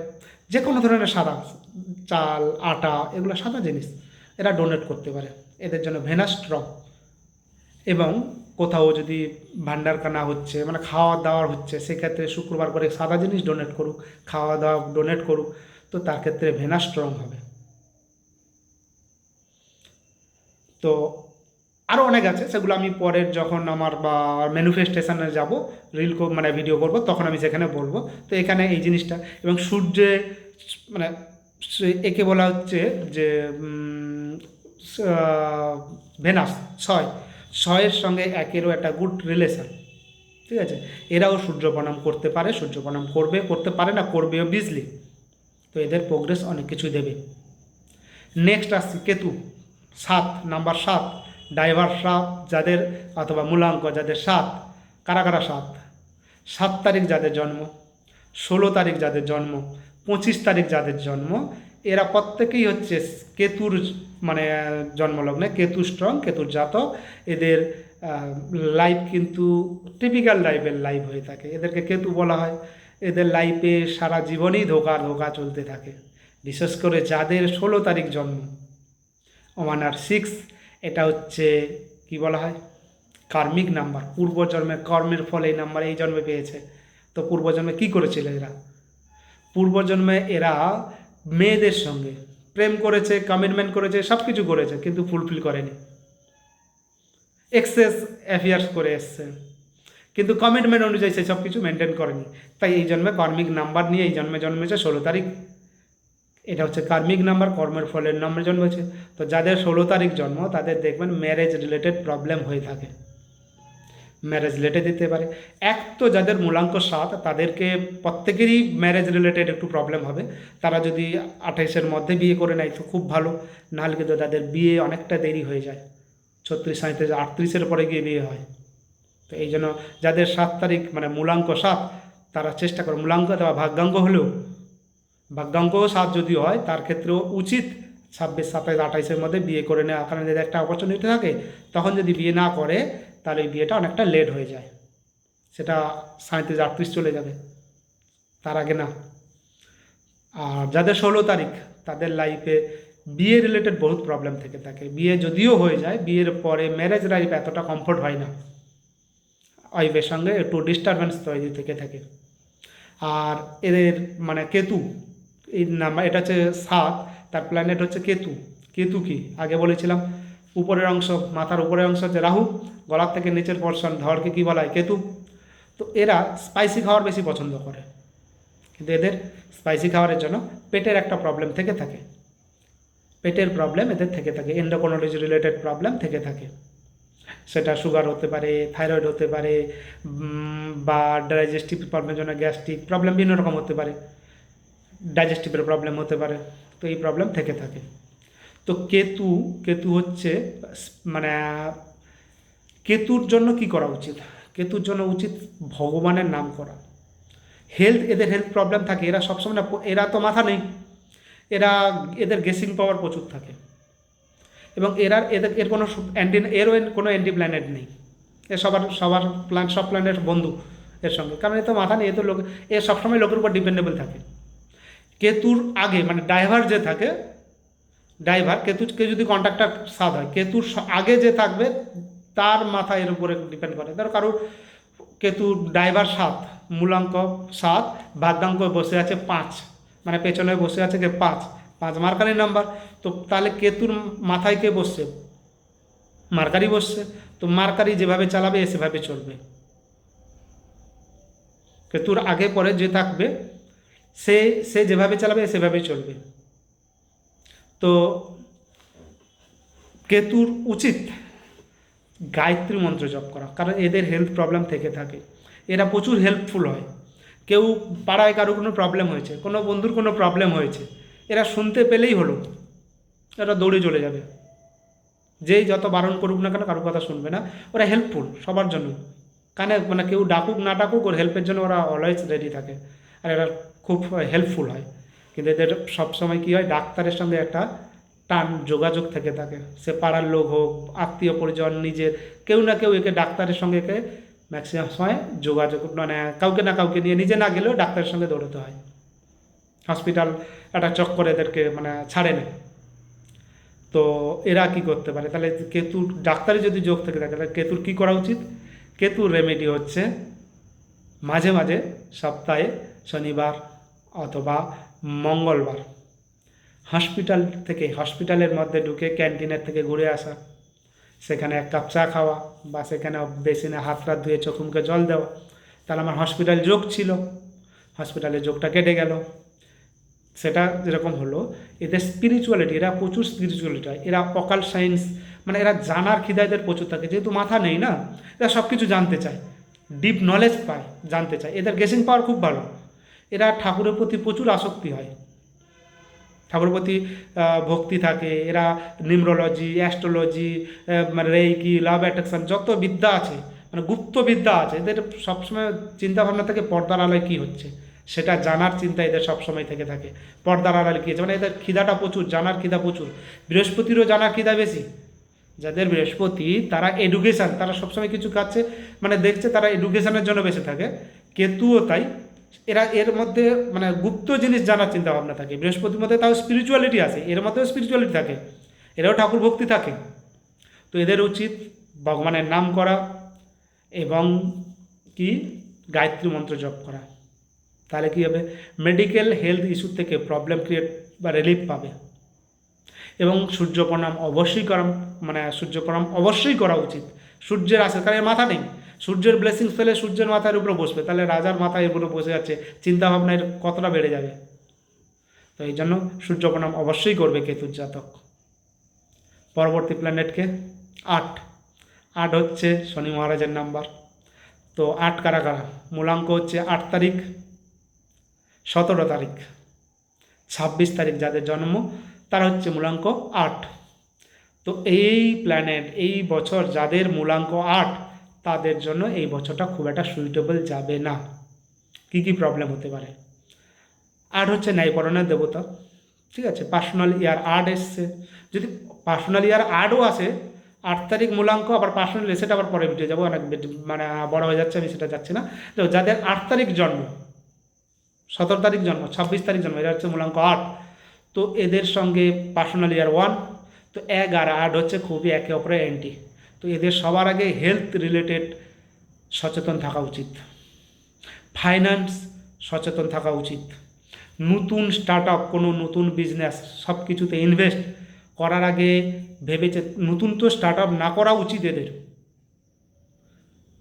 যে কোনো ধরনের সাদা, চাল, আটা, এগুলো সাদা জিনিস এরা ডোনেট করতে পারে। এদের জন্য ভেনাস স্ট্রং। এবং কোথাও যদি ভান্ডারখানা হচ্ছে, মানে খাওয়া দাওয়ার হচ্ছে, সেক্ষেত্রে শুক্রবার করে সাদা জিনিস ডোনেট করুক, খাওয়া দাওয়া ডোনেট করুক, তো তার ক্ষেত্রে ভেনাস স্ট্রং হবে। তো আরও অনেক আছে, সেগুলো আমি পরের যখন আমার বা ম্যানিফেস্টেশনে যাব, মানে ভিডিও করব, তখন আমি সেখানে বলবো। তো এখানে এই জিনিসটা, এবং সূর্যে মানে একে বলা হচ্ছে যে ভেনাস, ছয়ের সঙ্গে একেরও একটা গুড রিলেশন, ঠিক আছে। এরাও সূর্য প্রণাম করতে পারে, সূর্য প্রণাম করতে পারে না, করবে অবভিয়াসলি। তো এদের প্রোগ্রেস অনেক কিছুই দেবে। নেক্সট আসছে কেতু, নাম্বার 7, ডাইভার 7 যাদের, অথবা মূলাঙ্ক যাদের 7, কারা কারা 7 তারিখ যাদের জন্ম, 16 তারিখ যাদের জন্ম, 25 তারিখ যাদের জন্ম, এরা প্রত্যেকেই হচ্ছে কেতুর মানে জন্মলগ্নে কেতু স্ট্রং, কেতুর জাতক। এদের লাইফ কিন্তু টিপিক্যাল লাইফের লাইফ হয়ে থাকে, এদেরকে কেতু বলা হয়। এদের লাইফে সারা জীবনই ধোঁকা চলতে থাকে। বিশেষ করে যাদের 16 তারিখ জন্ম, 1 আর 6, এটা হচ্ছে কি বলা হয়, কার্মিক নাম্বার। পূর্বজন্মের কর্মের ফলে এই নাম্বার এই জন্মে পেয়েছে। তো পূর্বজন্মে কী করেছিল এরা? পূর্বজন্মে এরা মেয়েদের সঙ্গে প্রেম করেছে, কমিটমেন্ট করেছে, সব কিছু করেছে, কিন্তু ফুলফিল করেনি, এক্সেস অ্যাফেয়ার্স করে এসছে, কিন্তু কমিটমেন্ট অনুযায়ী সে সব কিছু মেনটেন করেনি। তাই এই জন্মে কার্মিক নাম্বার নিয়ে এই জন্মে জন্মেছে 16 তারিখ। এটা হচ্ছে কার্মিক নাম্বার, কর্মের ফলের নাম্বার জন্মেছে। তো যাদের 16 তারিখ জন্ম, তাদের দেখবেন ম্যারেজ রিলেটেড প্রবলেম হয়ে থাকে, ম্যারেজ লেটে দিতে পারে। এক তো যাদের মূলাঙ্ক 7, তাদেরকে প্রত্যেকেরই ম্যারেজ রিলেটেড একটু প্রবলেম হবে। তারা যদি 28-এর মধ্যে বিয়ে করে নেয় তো খুব ভালো, নাহলে কিন্তু তাদের বিয়ে অনেকটা দেরি হয়ে যায়, 36, 37, 38-এর পরে গিয়ে বিয়ে হয়। তো এই জন্য যাদের 7 তারিখ মানে মূলাঙ্ক 7, তারা চেষ্টা করে, মূলাঙ্ক অথবা ভাগ্যাঙ্ক হলেও, ভাগ্যাঙ্কও 7 যদি হয়, তার ক্ষেত্রেও উচিত 26, 27, 28-এর মধ্যে বিয়ে করে নেওয়া। কারণ যদি একটা অপরচুনিটি থাকে, তখন যদি বিয়ে না করে, তাহলে এই বিয়েটা অনেকটা লেট হয়ে যায়, সেটা 37, 38 চলে যাবে, তার আগে না। আর যাদের 16 তারিখ, তাদের লাইফে বিয়ে রিলেটেড বহুত প্রবলেম থেকে থাকে। বিয়ে যদিও হয়ে যায়, বিয়ের পরে ম্যারেজ লাইফ এতটা কমফোর্ট হয় না, ওয়াইফের সঙ্গে একটু ডিস্টারবেন্স তৈরি থেকে থাকে। আর এদের মানে কেতু, এই নাম্বার, এটা হচ্ছে 7, তার প্ল্যানেট হচ্ছে কেতু। কেতু কি আগে বলেছিলাম, উপরের অংশ, মাথার উপরের অংশ হচ্ছে রাহু, গলার থেকে নিচের পোর্শন ধড়কে কী বলা হয়, কেতু। তো এরা স্পাইসি খাওয়ার বেশি পছন্দ করে, কিন্তু এদের স্পাইসি খাওয়ারের জন্য পেটের একটা প্রবলেম থেকে থাকে, পেটের প্রবলেম এদের থেকে থাকে, এন্ডোক্রিনোলজি রিলেটেড প্রবলেম থেকে থাকে। সেটা সুগার হতে পারে, থাইরয়েড হতে পারে, বা ডাইজেস্টিভ প্রবলেমের জন্য গ্যাস্ট্রিক প্রবলেম বিভিন্ন রকম হতে পারে, ডাইজেস্টিভের প্রবলেম হতে পারে। তো এই প্রবলেম থেকে থাকে। তো কেতু হচ্ছে মানে কেতুর জন্য কি করা উচিত? কেতুর জন্য উচিত ভগবানের নাম করা। এদের হেলথ প্রবলেম থাকে, এরা সবসময় না, এরা তো মাথা নেই, এদের গেসিং পাওয়ার প্রচুর থাকে। এবং এর কোনো কোনো অ্যান্টি প্ল্যানেট নেই। এর সবার সব প্ল্যানেট বন্ধু এর সঙ্গে, কারণ এ তো মাথা নেই, এ তো এ সবসময় লোকের উপর ডিপেন্ডেবল থাকে। কেতুর আগে মানে ড্রাইভার যে থাকে, কেতুকে যদি কন্ট্রাক্টর সাথ হয়, কেতুর আগে যে থাকবে তার মাথা এর উপরে ডিপেন্ড করে। ধরো কারোর কেতু ড্রাইভার 7, মূলাঙ্ক 7, বাদ্যাঙ্ক বসে আছে 5, মানে পেছনে বসে আছে কে 5, 5 মার্কারি নাম্বার। তো তাহলে কেতুর মাথায় কে বসছে? মার্কারি বসছে। তো মার্কারি যেভাবে চালাবে এ সেভাবে চলবে। কেতুর আগে পরে যে থাকবে সে সে যেভাবে চালাবে সেভাবেই চলবে। তো কেতুর উচিত গায়ত্রী মন্ত্র জপ করা, কারণ এদের হেলথ প্রবলেম থেকে থাকে। এরা প্রচুর হেল্পফুল হয়। কেউ পাড়ায় কারো কোনো প্রবলেম হয়েছে, কোনো বন্ধুর কোনো প্রবলেম হয়েছে, এরা শুনতে পেলেই হলো, এরা দৌড়ে চলে যাবে। যেই যত বারণ করুক না কেন কারো কথা শুনবে না। ওরা হেল্পফুল সবার জন্য, কানে মানে কেউ ডাকুক না ডাকুক ওর হেল্পের জন্য ওরা অলওয়েজ রেডি থাকে। আর এরা খুব হেল্পফুল হয়। কিন্তু এদের সবসময় কী হয়, ডাক্তারের সঙ্গে একটা টান যোগাযোগ থেকে থাকে। সে পাড়ার লোক হোক, আত্মীয় পরিজন, নিজের কেউ না কেউ একে ডাক্তারের সঙ্গে ম্যাক্সিমাম সময় যোগাযোগ, মানে কাউকে না কাউকে নিয়ে, নিজে না গেলেও ডাক্তারের সঙ্গে দৌড়াতে হয়। হসপিটাল একটা চক্কর এদেরকে মানে ছাড়ে না। তো এরা কি করতে পারে তাহলে? কেতুর ডাক্তারি যদি যোগ থেকে থাকে তাহলে কেতুর কী করা উচিত? কেতুর রেমেডি হচ্ছে মাঝে মাঝে সপ্তাহে শনিবার অথবা মঙ্গলবার হসপিটালের মধ্যে ঢুকে ক্যান্টিনের থেকে ঘুরে আসা, সেখানে 1 কাপ চা খাওয়া, বা সেখানে বেসিনে হাত ধুয়ে চোখ মুখে জল দেওয়া। তাহলে আমার হসপিটাল যোগ ছিল, হসপিটালের যোগটা কেটে গেল। সেটা যেরকম হলো, এদের স্পিরিচুয়ালিটি, এরা প্রচুর স্পিরিচুয়ালিটি হয়। এরা অকাল সায়েন্স, মানে এরা জানার খিদা এদের প্রচুর থাকে। যেহেতু মাথা নেই না, এরা সব কিছু জানতে চায়, ডিপ নলেজ পায়, জানতে চায়। এদের গেসিং পাওয়ার খুব ভালো। এরা ঠাকুরের প্রতি প্রচুর আসক্তি হয়, ঠাকুরের প্রতি ভক্তি থাকে। এরা নিউমরোলজি, অ্যাস্ট্রোলজি, মানে রেইকি, লাভ অ্যাট্রাকশন, যত বিদ্যা আছে, মানে গুপ্ত বিদ্যা আছে, এদের সবসময় চিন্তাভাবনা থেকে পর্দার আলোয় কী হচ্ছে সেটা জানার চিন্তা এদের সবসময় থেকে থাকে। পর্দার আড়ালে কী হচ্ছে, মানে এদের খিদাটা প্রচুর, জানার খিদা প্রচুর। বৃহস্পতিরও জানার খিদা বেশি। যাদের বৃহস্পতি তারা এডুকেশান, তারা সবসময় কিছু কাছে মানে দেখছে, তারা এডুকেশানের জন্য বেঁচে থাকে। কেতুও তাই, এরা এর মধ্যে মানে গুপ্ত জিনিস জানার চিন্তা ভাবনা থাকে। বৃহস্পতির মধ্যে তাও স্পিরিচুয়ালিটি আছে, এর মধ্যেও স্পিরিচুয়ালিটি থাকে, এরাও ঠাকুর ভক্তি থাকে। তো এদের উচিত ভগবানের নাম করা এবং কি গায়ত্রী মন্ত্র জপ করা। তাহলে কী হবে, মেডিকেল হেলথ ইস্যু থেকে প্রবলেম ক্রিয়েট বা রিলিফ পাবে। এবং সূর্য প্রণাম অবশ্যই করা উচিত। সূর্যের আসে, কারণ এর মাথা নেই। সূর্যের ব্লেসিংস পেলে সূর্যের মাথার উপরে বসবে, তাহলে রাজার মাথায় উপরে বসে আছে, চিন্তাভাবনার কতটা বেড়ে যাবে। তো এই জন্য সূর্য প্রণাম অবশ্যই করবে কেতুর জাতক। পরবর্তী প্ল্যানেটকে 8 হচ্ছে শনি মহারাজের নাম্বার। তো 8 কারা কারা? মূলাঙ্ক হচ্ছে 8 তারিখ, 17 তারিখ, 26 তারিখ যাদের জন্ম তারা হচ্ছে মূলাঙ্ক 8। তো এই প্ল্যানেট এই বছর যাদের মূলাঙ্ক 8 তাদের জন্য এই বছরটা খুব একটা সুইটেবল যাবে না। কি কি প্রবলেম হতে পারে? 8 হচ্ছে ন্যায়পরণের দেবতা, ঠিক আছে। পার্সোনাল ইয়ার 8 এসছে। যদি পার্সোনাল ইয়ার 8ও আসে, 8 তারিখ মূলাঙ্ক, আবার পার্সোনাল সেটা আবার পরে ভিডিও যাবো, অনেক মানে বড় হয়ে যাচ্ছে, আমি সেটা যাচ্ছি না। তো যাদের 8 তারিখ জন্ম, 17 তারিখ জন্ম, 26 তারিখ জন্ম, এরা হচ্ছে মূলাঙ্ক 8। তো এদের সঙ্গে পার্সোনাল ইয়ার 1। তো 1 আর 8 হচ্ছে খুবই একে অপরের অ্যান্টি। তো এদের সবার আগে হেলথ রিলেটেড সচেতন থাকা উচিত, ফাইন্যান্স সচেতন থাকা উচিত, নতুন স্টার্ট আপ, কোনো নতুন বিজনেস, সব কিছুতে ইনভেস্ট করার আগে ভেবেছে, নতুন তো স্টার্ট আপ না করা উচিত এদের,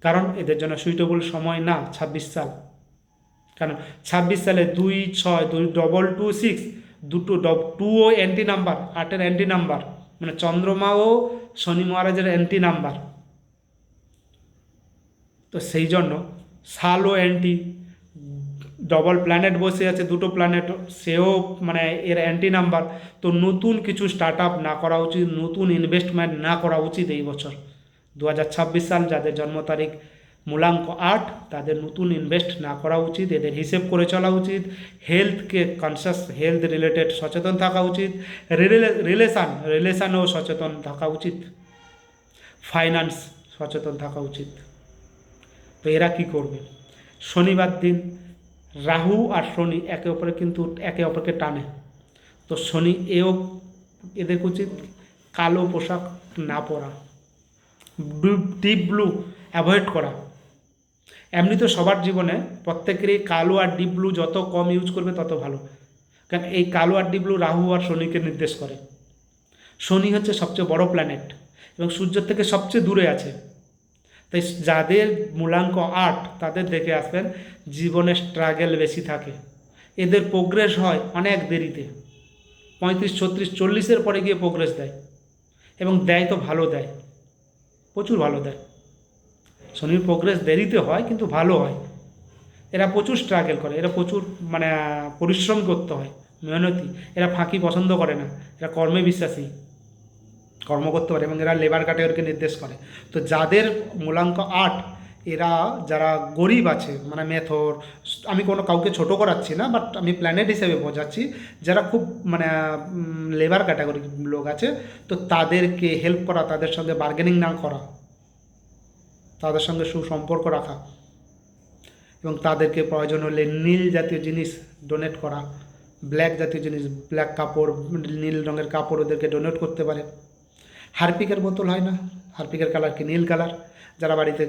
কারণ এদের জন্য সুইটেবল সময় না 26 সাল। কারণ 26 সালে 2, 6, 2, 2, 2, 6, দুটো 2ও অ্যান্টি নাম্বার, 8-এর অ্যান্টি নাম্বার, মানে চন্দ্রমা ও শনি মহারাজের অ্যান্টি নাম্বার। তো সেই জন্য সালও অ্যান্টি, ডবল প্ল্যানেট বসে আছে, দুটো প্ল্যানেট, সেও মানে এর অ্যান্টি নাম্বার। তো নতুন কিছু স্টার্ট আপ না করা উচিত, নতুন ইনভেস্টমেন্ট না করা উচিত এই বছর 2026 সাল যাদের জন্ম তারিখ মূলাঙ্ক 8, তাদের নতুন ইনভেস্ট না করা উচিত, এদের হিসেব করে চলা উচিত, হেলথকে কনসাস, হেলথ রিলেটেড সচেতন থাকা উচিত, রিলেশানেও সচেতন থাকা উচিত, ফাইন্যান্স সচেতন থাকা উচিত। তো এরা কি করবে? শনিবার দিন রাহু আর শনি একে অপরকে টানে। তো শনি এদের উচিত কালো পোশাক না পরা, ডিপ ব্লু অ্যাভয়েড করা। এমনি তো সবার জীবনে প্রত্যেকেরই কালো আর ডিপ ব্লু যত কম ইউজ করবে তত ভালো, কারণ এই কালো আর ডিপ ব্লু রাহু আর শনিকে নির্দেশ করে। শনি হচ্ছে সবচেয়ে বড় প্ল্যানেট এবং সূর্যের থেকে সবচেয়ে দূরে আছে। তাই যাদের মূলাঙ্ক 8 তাদের দেখে আসবেন জীবনে স্ট্রাগল বেশি থাকে, এদের প্রোগ্রেস হয় অনেক দেরিতে, 35, 36, 40-এর পরে গিয়ে প্রোগ্রেস দেয়, এবং দেয় তো ভালো দেয়, প্রচুর ভালো দেয়। শনির প্রোগ্রেস দেরিতে হয় কিন্তু ভালো হয়। এরা প্রচুর স্ট্রাগল করে, এরা প্রচুর পরিশ্রম করতে হয়, মেহনতি। এরা ফাঁকি পছন্দ করে না, এরা কর্মে বিশ্বাসী, কর্ম করতে পারে, এবং এরা লেবার ক্যাটাগরিকে নির্দেশ করে। তো যাদের মূলাঙ্ক 8, এরা যারা গরিব আছে, মেথর, আমি কাউকে ছোট করাচ্ছি না, বাট আমি প্ল্যানেট হিসেবে বোঝাচ্ছি, যারা খুব লেবার ক্যাটাগরি লোক আছে, তো তাদেরকে হেল্প করা, তাদের সঙ্গে বার্গেনিং না করা, তাদের সঙ্গে সুসম্পর্ক রাখা, এবং তাদেরকে প্রয়োজন হলে নীল জাতীয় জিনিস ডোনেট করা, ব্ল্যাক জাতীয় জিনিস, ব্ল্যাক কাপড়, নীল রঙের কাপড় ওদেরকে ডোনেট করতে পারে। হারপিকের বোতল হয় না, হারপিকের কালার কি নীল কালার, যারা বাড়িতে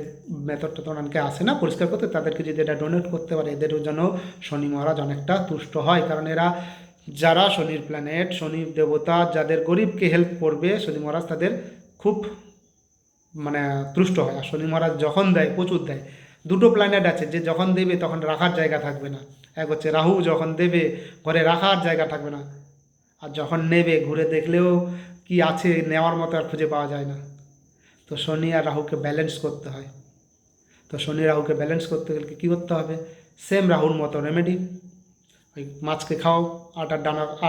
মেথডটা তো অনেকে আসে না পরিষ্কার করতে, তাদেরকে যদি এটা ডোনেট করতে পারে, এদের জন্য শনি মহারাজ অনেকটা তুষ্ট হয়। কারণ এরা যারা শনির প্ল্যানেট, শনি দেবতা যাদের গরিবকে হেল্প করবে, শনি মহারাজ তাদের খুব তুষ্ট হয়। আর শনি মহারাজ যখন দেয় প্রচুর দেয়। দুটো প্ল্যানেট আছে যে যখন দেবে তখন রাখার জায়গা থাকবে না। এক হচ্ছে রাহু, যখন দেবে ঘরে রাখার জায়গা থাকবে না, আর যখন নেবে ঘুরে দেখলেও কি আছে নেওয়ার মতো আর খুঁজে পাওয়া যায় না। তো শনি আর রাহুকে ব্যালেন্স করতে হয়। তো শনি রাহুকে ব্যালেন্স করতে গেলে কী করতে হবে? সেম রাহুর মতো রেমেডি, ওই মাছকে খাও,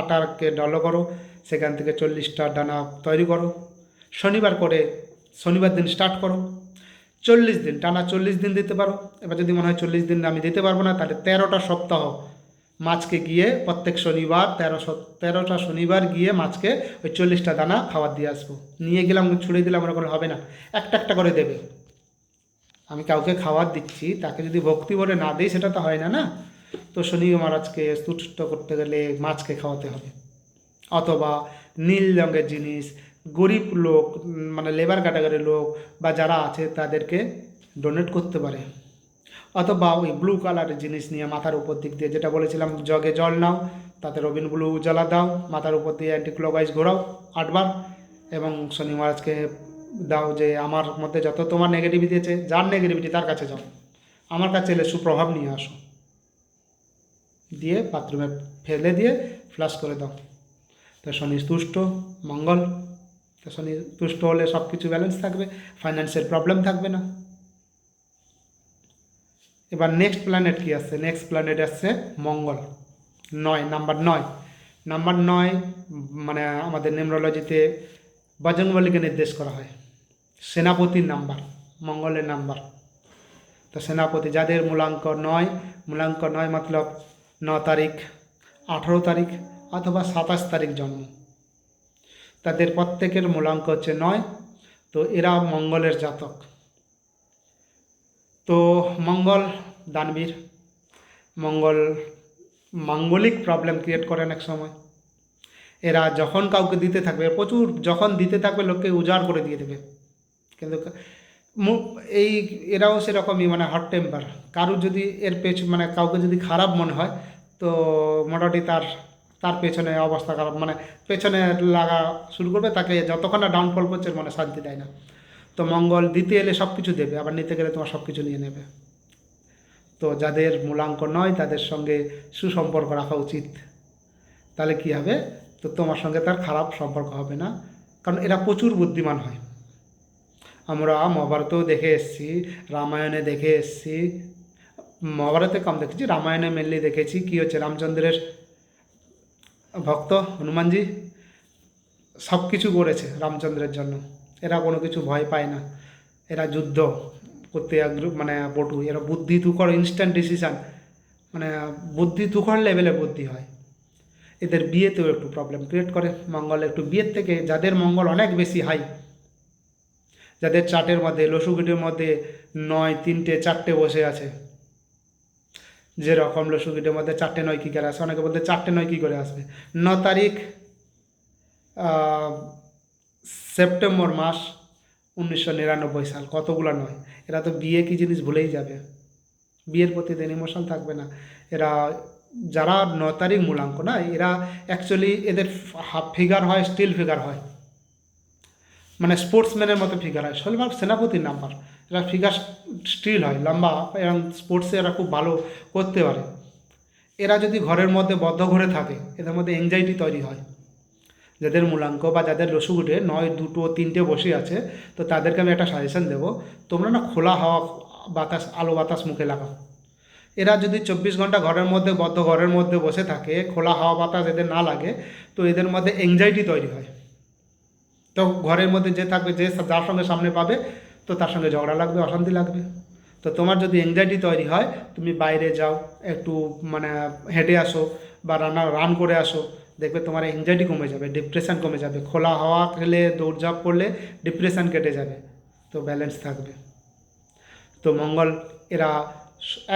আটাকে ডলো করো, সেখান থেকে 40টা দানা তৈরি করো, শনিবার দিন স্টার্ট করো, 40 দিন, টানা 40 দিন দিতে পারো। এবার যদি মনে হয় 40 দিন আমি দিতে পারবো না, তাহলে 13টা সপ্তাহ মাছকে গিয়ে প্রত্যেক শনিবার 13টা শনিবার গিয়ে মাছকে ওই 40টা দানা খাবার দিয়ে আসবো। নিয়ে গেলাম, ছুড়ে দিলাম, ওরকম হবে না, একটা একটা করে দেবে। আমি কাউকে খাবার দিচ্ছি, তাকে যদি ভক্তি ভরে না দিই সেটা তো হয় না, না? তো শনি মহারাজকে তুষ্ট করতে গেলে মাছকে খাওয়াতে হবে। অথবা নীল রঙের জিনিস গরিব লোক, লেবার ক্যাটাগরির লোক বা যারা আছে তাদেরকে ডোনেট করতে পারে। অথবা ওই ব্লু কালারের জিনিস নিয়ে মাথার উপর দিক দিয়ে, যেটা বলেছিলাম, জগে জল নাও, তাতে রবিন ব্লু জ্বালা দাও, মাথার উপর দিয়ে অ্যান্টি ক্লকওয়াইজ ঘোরাও 8 বার, এবং শনি মহারাজকে দাও যে আমার মধ্যে যত তোমার নেগেটিভিটি আছে, যার নেগেটিভিটি তার কাছে যাও, আমার কাছে এলে সুপ্রভাব নিয়ে আসো, দিয়ে বাথরুমে ফেলে দিয়ে ফ্লাশ করে দাও। তো শনি তুষ্ট, মঙ্গল। তো শনি তুষ্ট হলে সব কিছু ব্যালেন্স থাকবে, ফাইন্যান্সের প্রবলেম থাকবে না। এবার নেক্সট প্ল্যানেট কি আসছে? নেক্সট প্ল্যানেট আসছে মঙ্গল, নাম্বার 9 আমাদের নিউমারোলজিতে বজরংবলীকে নির্দেশ করা হয়, সেনাপতির নাম্বার, মঙ্গলের নাম্বার। তো সেনাপতি যাদের মূলাঙ্ক 9 মতলব 9 তারিখ, 18 তারিখ অথবা 27 তারিখ জন্ম, তাদের প্রত্যেকের মূলাঙ্ক হচ্ছে 9। তো এরা মঙ্গলের জাতক। তো মঙ্গল দানবীর, মঙ্গল মাঙ্গলিক প্রবলেম ক্রিয়েট করে অনেক সময়। এরা যখন কাউকে দিতে থাকবে, প্রচুর যখন দিতে থাকবে লোককে উজাড় করে দিয়ে দেবে। কিন্তু এরাও সেরকমই, হট টেম্পার। কারুর যদি এর কাউকে যদি খারাপ মনে হয়, তো মোটামুটি তার পেছনে অবস্থা খারাপ, পেছনে লাগা শুরু করবে, তাকে যতক্ষণ না ডাউনফল করছে মনে শান্তি দেয় না। তো মঙ্গল দিতে এলে সব কিছু দেবে, আবার নিতে গেলে তোমার সব কিছু নিয়ে নেবে। তো যাদের মূলাঙ্ক 9 তাদের সঙ্গে সুসম্পর্ক রাখা উচিত। তাহলে কী হবে? তো তোমার সঙ্গে তার খারাপ সম্পর্ক হবে না, কারণ এরা প্রচুর বুদ্ধিমান হয়। আমরা মহাভারতেও দেখে এসেছি, রামায়ণে দেখে এসেছি, মহাভারতে কম দেখেছি, রামায়ণে মেনলি দেখেছি। কী হচ্ছে, রামচন্দ্রের ভক্ত হনুমানজি সব কিছু করেছে রামচন্দ্রের জন্য। এরা কোনো কিছু ভয় পায় না, এরা যুদ্ধ করতে মানে পটু, এরা বুদ্ধি তুখর, ইনস্ট্যান্ট ডিসিশান, মানে বুদ্ধি তুখর লেভেলে বুদ্ধি হয়। এদের বিয়েতেও একটু প্রবলেম ক্রিয়েট করে মঙ্গল, একটু বিয়ের থেকে যাদের মঙ্গল অনেক বেশি হাই, যাদের চার্টের মধ্যে লসুগুটির মধ্যে 9, 3, 4 বসে আছে, যেরকম লসুগুটির মধ্যে 4, 9 কী করে আসে, অনেকে বলতে 4, 9 কী করে আসবে। 9 তারিখ সেপ্টেম্বর মাস 1999 সাল, কতগুলো নয়, এরা তো বিয়ে কী জিনিস ভুলেই যাবে, বিয়ের প্রতি দেন ইমোশন থাকবে না। এরা যারা 9 তারিখ মূলাঙ্ক না, এরা অ্যাকচুয়ালি এদের হাফ ফিগার হয়, স্টিল ফিগার হয়, মানে স্পোর্টসম্যানের মতো ফিগার হয়, শৈলবাগ সেনাপতির নাম্বার, এরা ফিগার স্টিল হয়, লম্বা, এবং স্পোর্টসে এরা খুব ভালো করতে পারে। এরা যদি ঘরের মধ্যে বদ্ধ ঘরে থাকে, এদের মধ্যে অ্যাংজাইটি তৈরি হয়। যাদের মূলাঙ্ক বা যাদের লসুগুটে 9, 2, 3 বসে আছে, তো তাদেরকে আমি একটা সাজেশন দেবো, তোমরা না খোলা হাওয়া বাতাস, আলো বাতাস মুখে লাগাও। এরা যদি 24 ঘন্টা ঘরের মধ্যে, বদ্ধ ঘরের মধ্যে বসে থাকে, খোলা হাওয়া বাতাস এদের না লাগে, তো এদের মধ্যে অ্যাংজাইটি তৈরি হয়। তো ঘরের মধ্যে যে থাকবে, যে যার সঙ্গে সামনে পাবে, তো তার সঙ্গে ঝগড়া লাগবে, অশান্তি লাগবে। তো তোমার যদি অ্যাংজাইটি তৈরি হয়, তুমি বাইরে যাও, একটু মানে হেঁটে আসো বা রান করে আসো, দেখবে তোমার অ্যাংজাইটি কমে যাবে, ডিপ্রেশন কমে যাবে। খোলা হাওয়া খেলে, দৌড়ঝাঁপ করলে ডিপ্রেশন কেটে যাবে, তো ব্যালেন্স থাকবে। তো মঙ্গল, এরা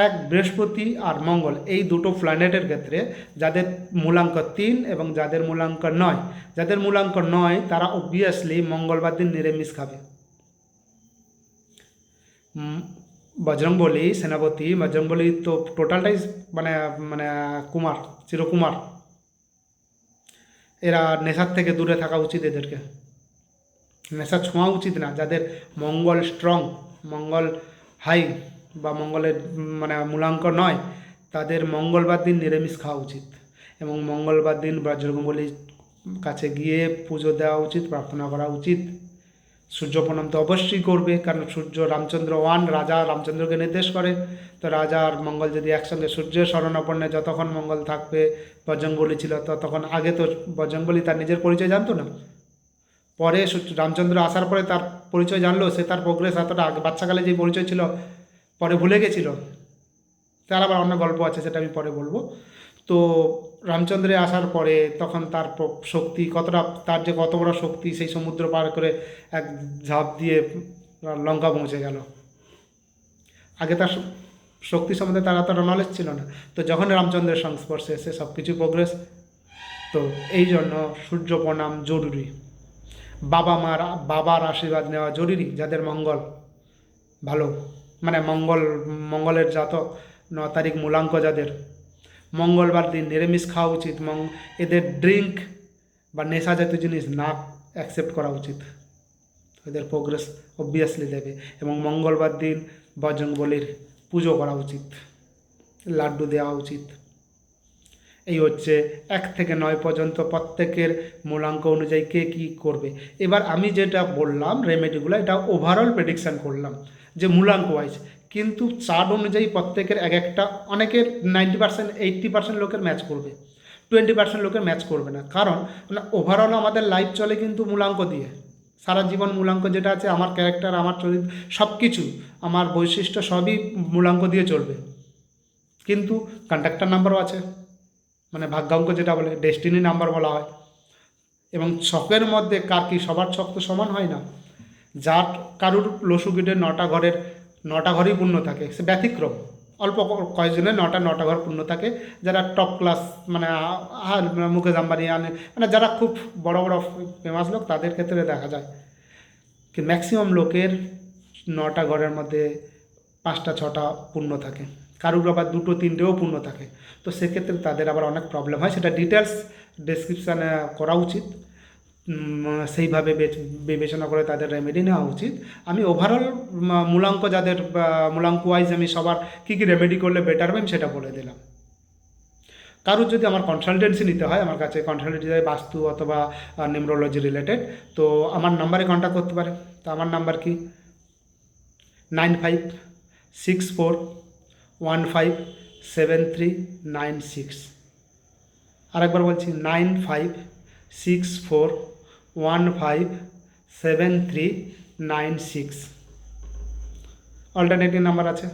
এক বৃহস্পতি আর মঙ্গল, এই দুটো প্ল্যানেটের ক্ষেত্রে যাদের মূলাঙ্ক 3 এবং যাদের মূলাঙ্ক 9, যাদের মূলাঙ্ক 9 তারা অবভিয়াসলি মঙ্গলবার দিন নিরামিষ খাবে। বজরংবলী সেনাপতি, বজরংবলী তো টোটালটাই মানে মানে কুমার, চিরকুমার, এরা নেশার থেকে দূরে থাকা উচিত, এদেরকে নেশা ছোঁয়া উচিত না। যাদের মঙ্গল স্ট্রং, মঙ্গল হাই বা মঙ্গলের মানে মূলাঙ্ক 9, তাদের মঙ্গলবার দিন নিরামিষ খাওয়া উচিত, এবং মঙ্গলবার দিন বজরংবলীর কাছে গিয়ে পুজো দেওয়া উচিত, প্রার্থনা করা উচিত। সূর্য প্রণাম তো অবশ্যই করবে, কারণ সূর্য রামচন্দ্র রাজা রামচন্দ্রকে নির্দেশ করে। তো রাজা আর মঙ্গল যদি একসঙ্গে, সূর্যের শরণাপন্নে যতক্ষণ মঙ্গল থাকবে, বজরংবলী ছিল ততক্ষণ, আগে তো বজরংবলী তার নিজের পরিচয় জানতো না, পরে রামচন্দ্র আসার পরে তার পরিচয় জানলো, সে তার প্রোগ্রেস এতটা, আগে বাচ্চাকালে যে পরিচয় ছিল পরে ভুলে গেছিল, তার আবার অন্য গল্প আছে, সেটা আমি পরে বলবো। তো রামচন্দ্রে আসার পরে তখন তার শক্তি কতটা, তার যে কত বড় শক্তি, সেই সমুদ্র পার করে এক ঝাঁপ দিয়ে লঙ্কা পৌঁছে গেল। আগে তার শক্তি সম্বন্ধে তার এতটা নলেজ ছিল না, তো যখন রামচন্দ্রের সংস্পর্শে এসে সব কিছু প্রোগ্রেস। তো এই জন্য সূর্য প্রণাম জরুরি, বাবার আশীর্বাদ নেওয়া জরুরি, যাদের মঙ্গল ভালো, মানে মঙ্গলের জাতক, 9 তারিখ মূলাঙ্ক যাদের, মঙ্গলবার দিন নিরামিষ খাওয়া উচিত। এদের ড্রিঙ্ক বা নেশা জাতীয় জিনিস না অ্যাকসেপ্ট করা উচিত, এদের প্রোগ্রেস অবভিয়াসলি দেবে। এবং মঙ্গলবার দিন বজরংবলীর পুজো করা উচিত, লাড্ডু দেওয়া উচিত। এই হচ্ছে 1 থেকে 9 পর্যন্ত প্রত্যেকের মূলাঙ্ক অনুযায়ী কে কী করবে। এবার আমি যেটা বললাম রেমেডিগুলো, এটা ওভারঅল প্রেডিকশান করলাম যে মূলাঙ্ক ওয়াইজ, কিন্তু চার্ট অনুযায়ী প্রত্যেকের এক একটা, অনেকের 90%, 80% লোকের ম্যাচ করবে, 20% লোকের ম্যাচ করবে না। কারণ মানে ওভারঅল আমাদের লাইফ চলে কিন্তু মূলাঙ্ক দিয়ে, সারা জীবন মূলাঙ্ক যেটা আছে, আমার ক্যারেক্টার, আমার চরিত্র, সব কিছু, আমার বৈশিষ্ট্য সবই মূলাঙ্ক দিয়ে চলবে। কিন্তু কন্ডাক্টর নাম্বারও আছে, মানে ভাগ্যাঙ্ক যেটা বলে, ডেস্টিনি নাম্বার বলা হয়। এবং ছকের মধ্যে কার কী, সবার ছক তো সমান হয় না। যার কারুর লসুগিটের 9টা ঘরই পূর্ণ থাকে, সে ব্যতিক্রম, অল্প কয়েকজনের 9টা ঘর পূর্ণ থাকে। যারা টপ ক্লাস, মানে মুকেশ আম্বানি, মানে যারা খুব বড় বড় ফেমাস লোক, তাদের ক্ষেত্রে দেখা যায় কি ম্যাক্সিমাম লোকের 9টা ঘরের মধ্যে 5টা 6টা পূর্ণ থাকে, কারুর আবার 2টো 3টেও পূর্ণ থাকে। তো সেক্ষেত্রে তাদের আবার অনেক প্রবলেম হয়, সেটা ডিটেলস ডেসক্রিপশানে করা উচিত, সেইভাবে বিবেচনা করে তাদের রেমেডি নেওয়া উচিত। আমি ওভারঅল মূলাঙ্ক যাদের, মূলাঙ্ক ওয়াইজ আমি সবার কী কী রেমেডি করলে বেটার হবে সেটা বলে দিলাম। কারোর যদি আমার কনসালটেন্সি নিতে হয়, আমার কাছে কনসালটেন্সি বাস্তু অথবা নিউমোলজি রিলেটেড, তো আমার নাম্বারে কন্ট্যাক্ট করতে পারে। তো আমার নাম্বার কি 9564157396। আরেকবার বলছি 9564157396। অল্টারনেটিভ নাম্বার আছে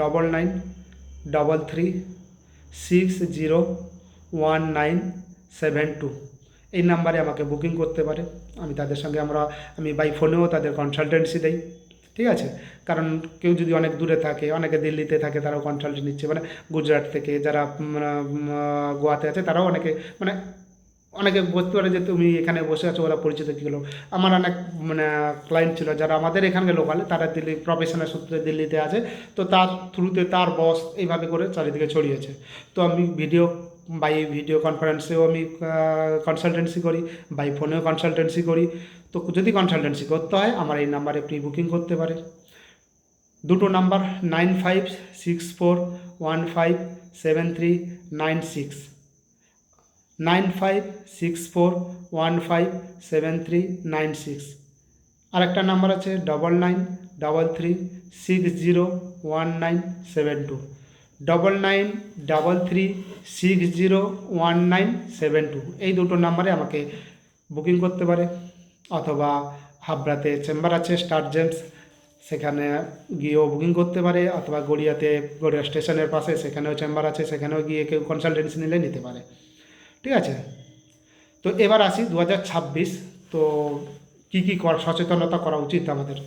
9933601972। এই নাম্বারে আমাকে বুকিং করতে পারে। আমি তাদের সঙ্গে আমি বাই ফোনেও তাদের কনসালটেন্সি দেই, ঠিক আছে। কারণ কেউ যদি অনেক দূরে থাকে, অনেকে দিল্লিতে থাকে, তারাও কনসালটেন্ট নিচ্ছে, মানে গুজরাট থেকে যারা গোয়াতে আছে তারাও মানে অনেকে বুঝতে পারে যে তুমি এখানে বসে আছো, ওরা পরিচিত কী হলো। আমার অনেক মানে ক্লায়েন্ট ছিল যারা আমাদের এখানকার লোকালে, তারা দিল্লি প্রফেশনাল সূত্রে দিল্লিতে আছে, তো তার থ্রুতে তার বস এইভাবে করে চারিদিকে ছড়িয়েছে। তো আমি ভিডিও কনফারেন্সেও আমি কনসালটেন্সি করি, বাই ফোনেও কনসালটেন্সি করি। তো যদি কনসালটেন্সি করতে হয় আমার এই নাম্বারে প্রি বুকিং করতে পারে। দুটো নাম্বার 9564157396, 9564157396। আরেকটা নাম্বার আছে 9933601972, 9933601972। এই দুটো নাম্বারে আমাকে বুকিং করতে পারে। অথবা হাবড়াতে চেম্বার আছে স্টার জেমস, সেখানে গিয়েও বুকিং করতে পারে। অথবা গড়িয়া স্টেশনের পাশে সেখানেও চেম্বার আছে, সেখানেও গিয়ে কেউ কনসালটেন্সি নিতে পারে, ঠিক আছে। তো এবার আসি 2026। তো কী কী সচেতনতা করা উচিত আমাদের।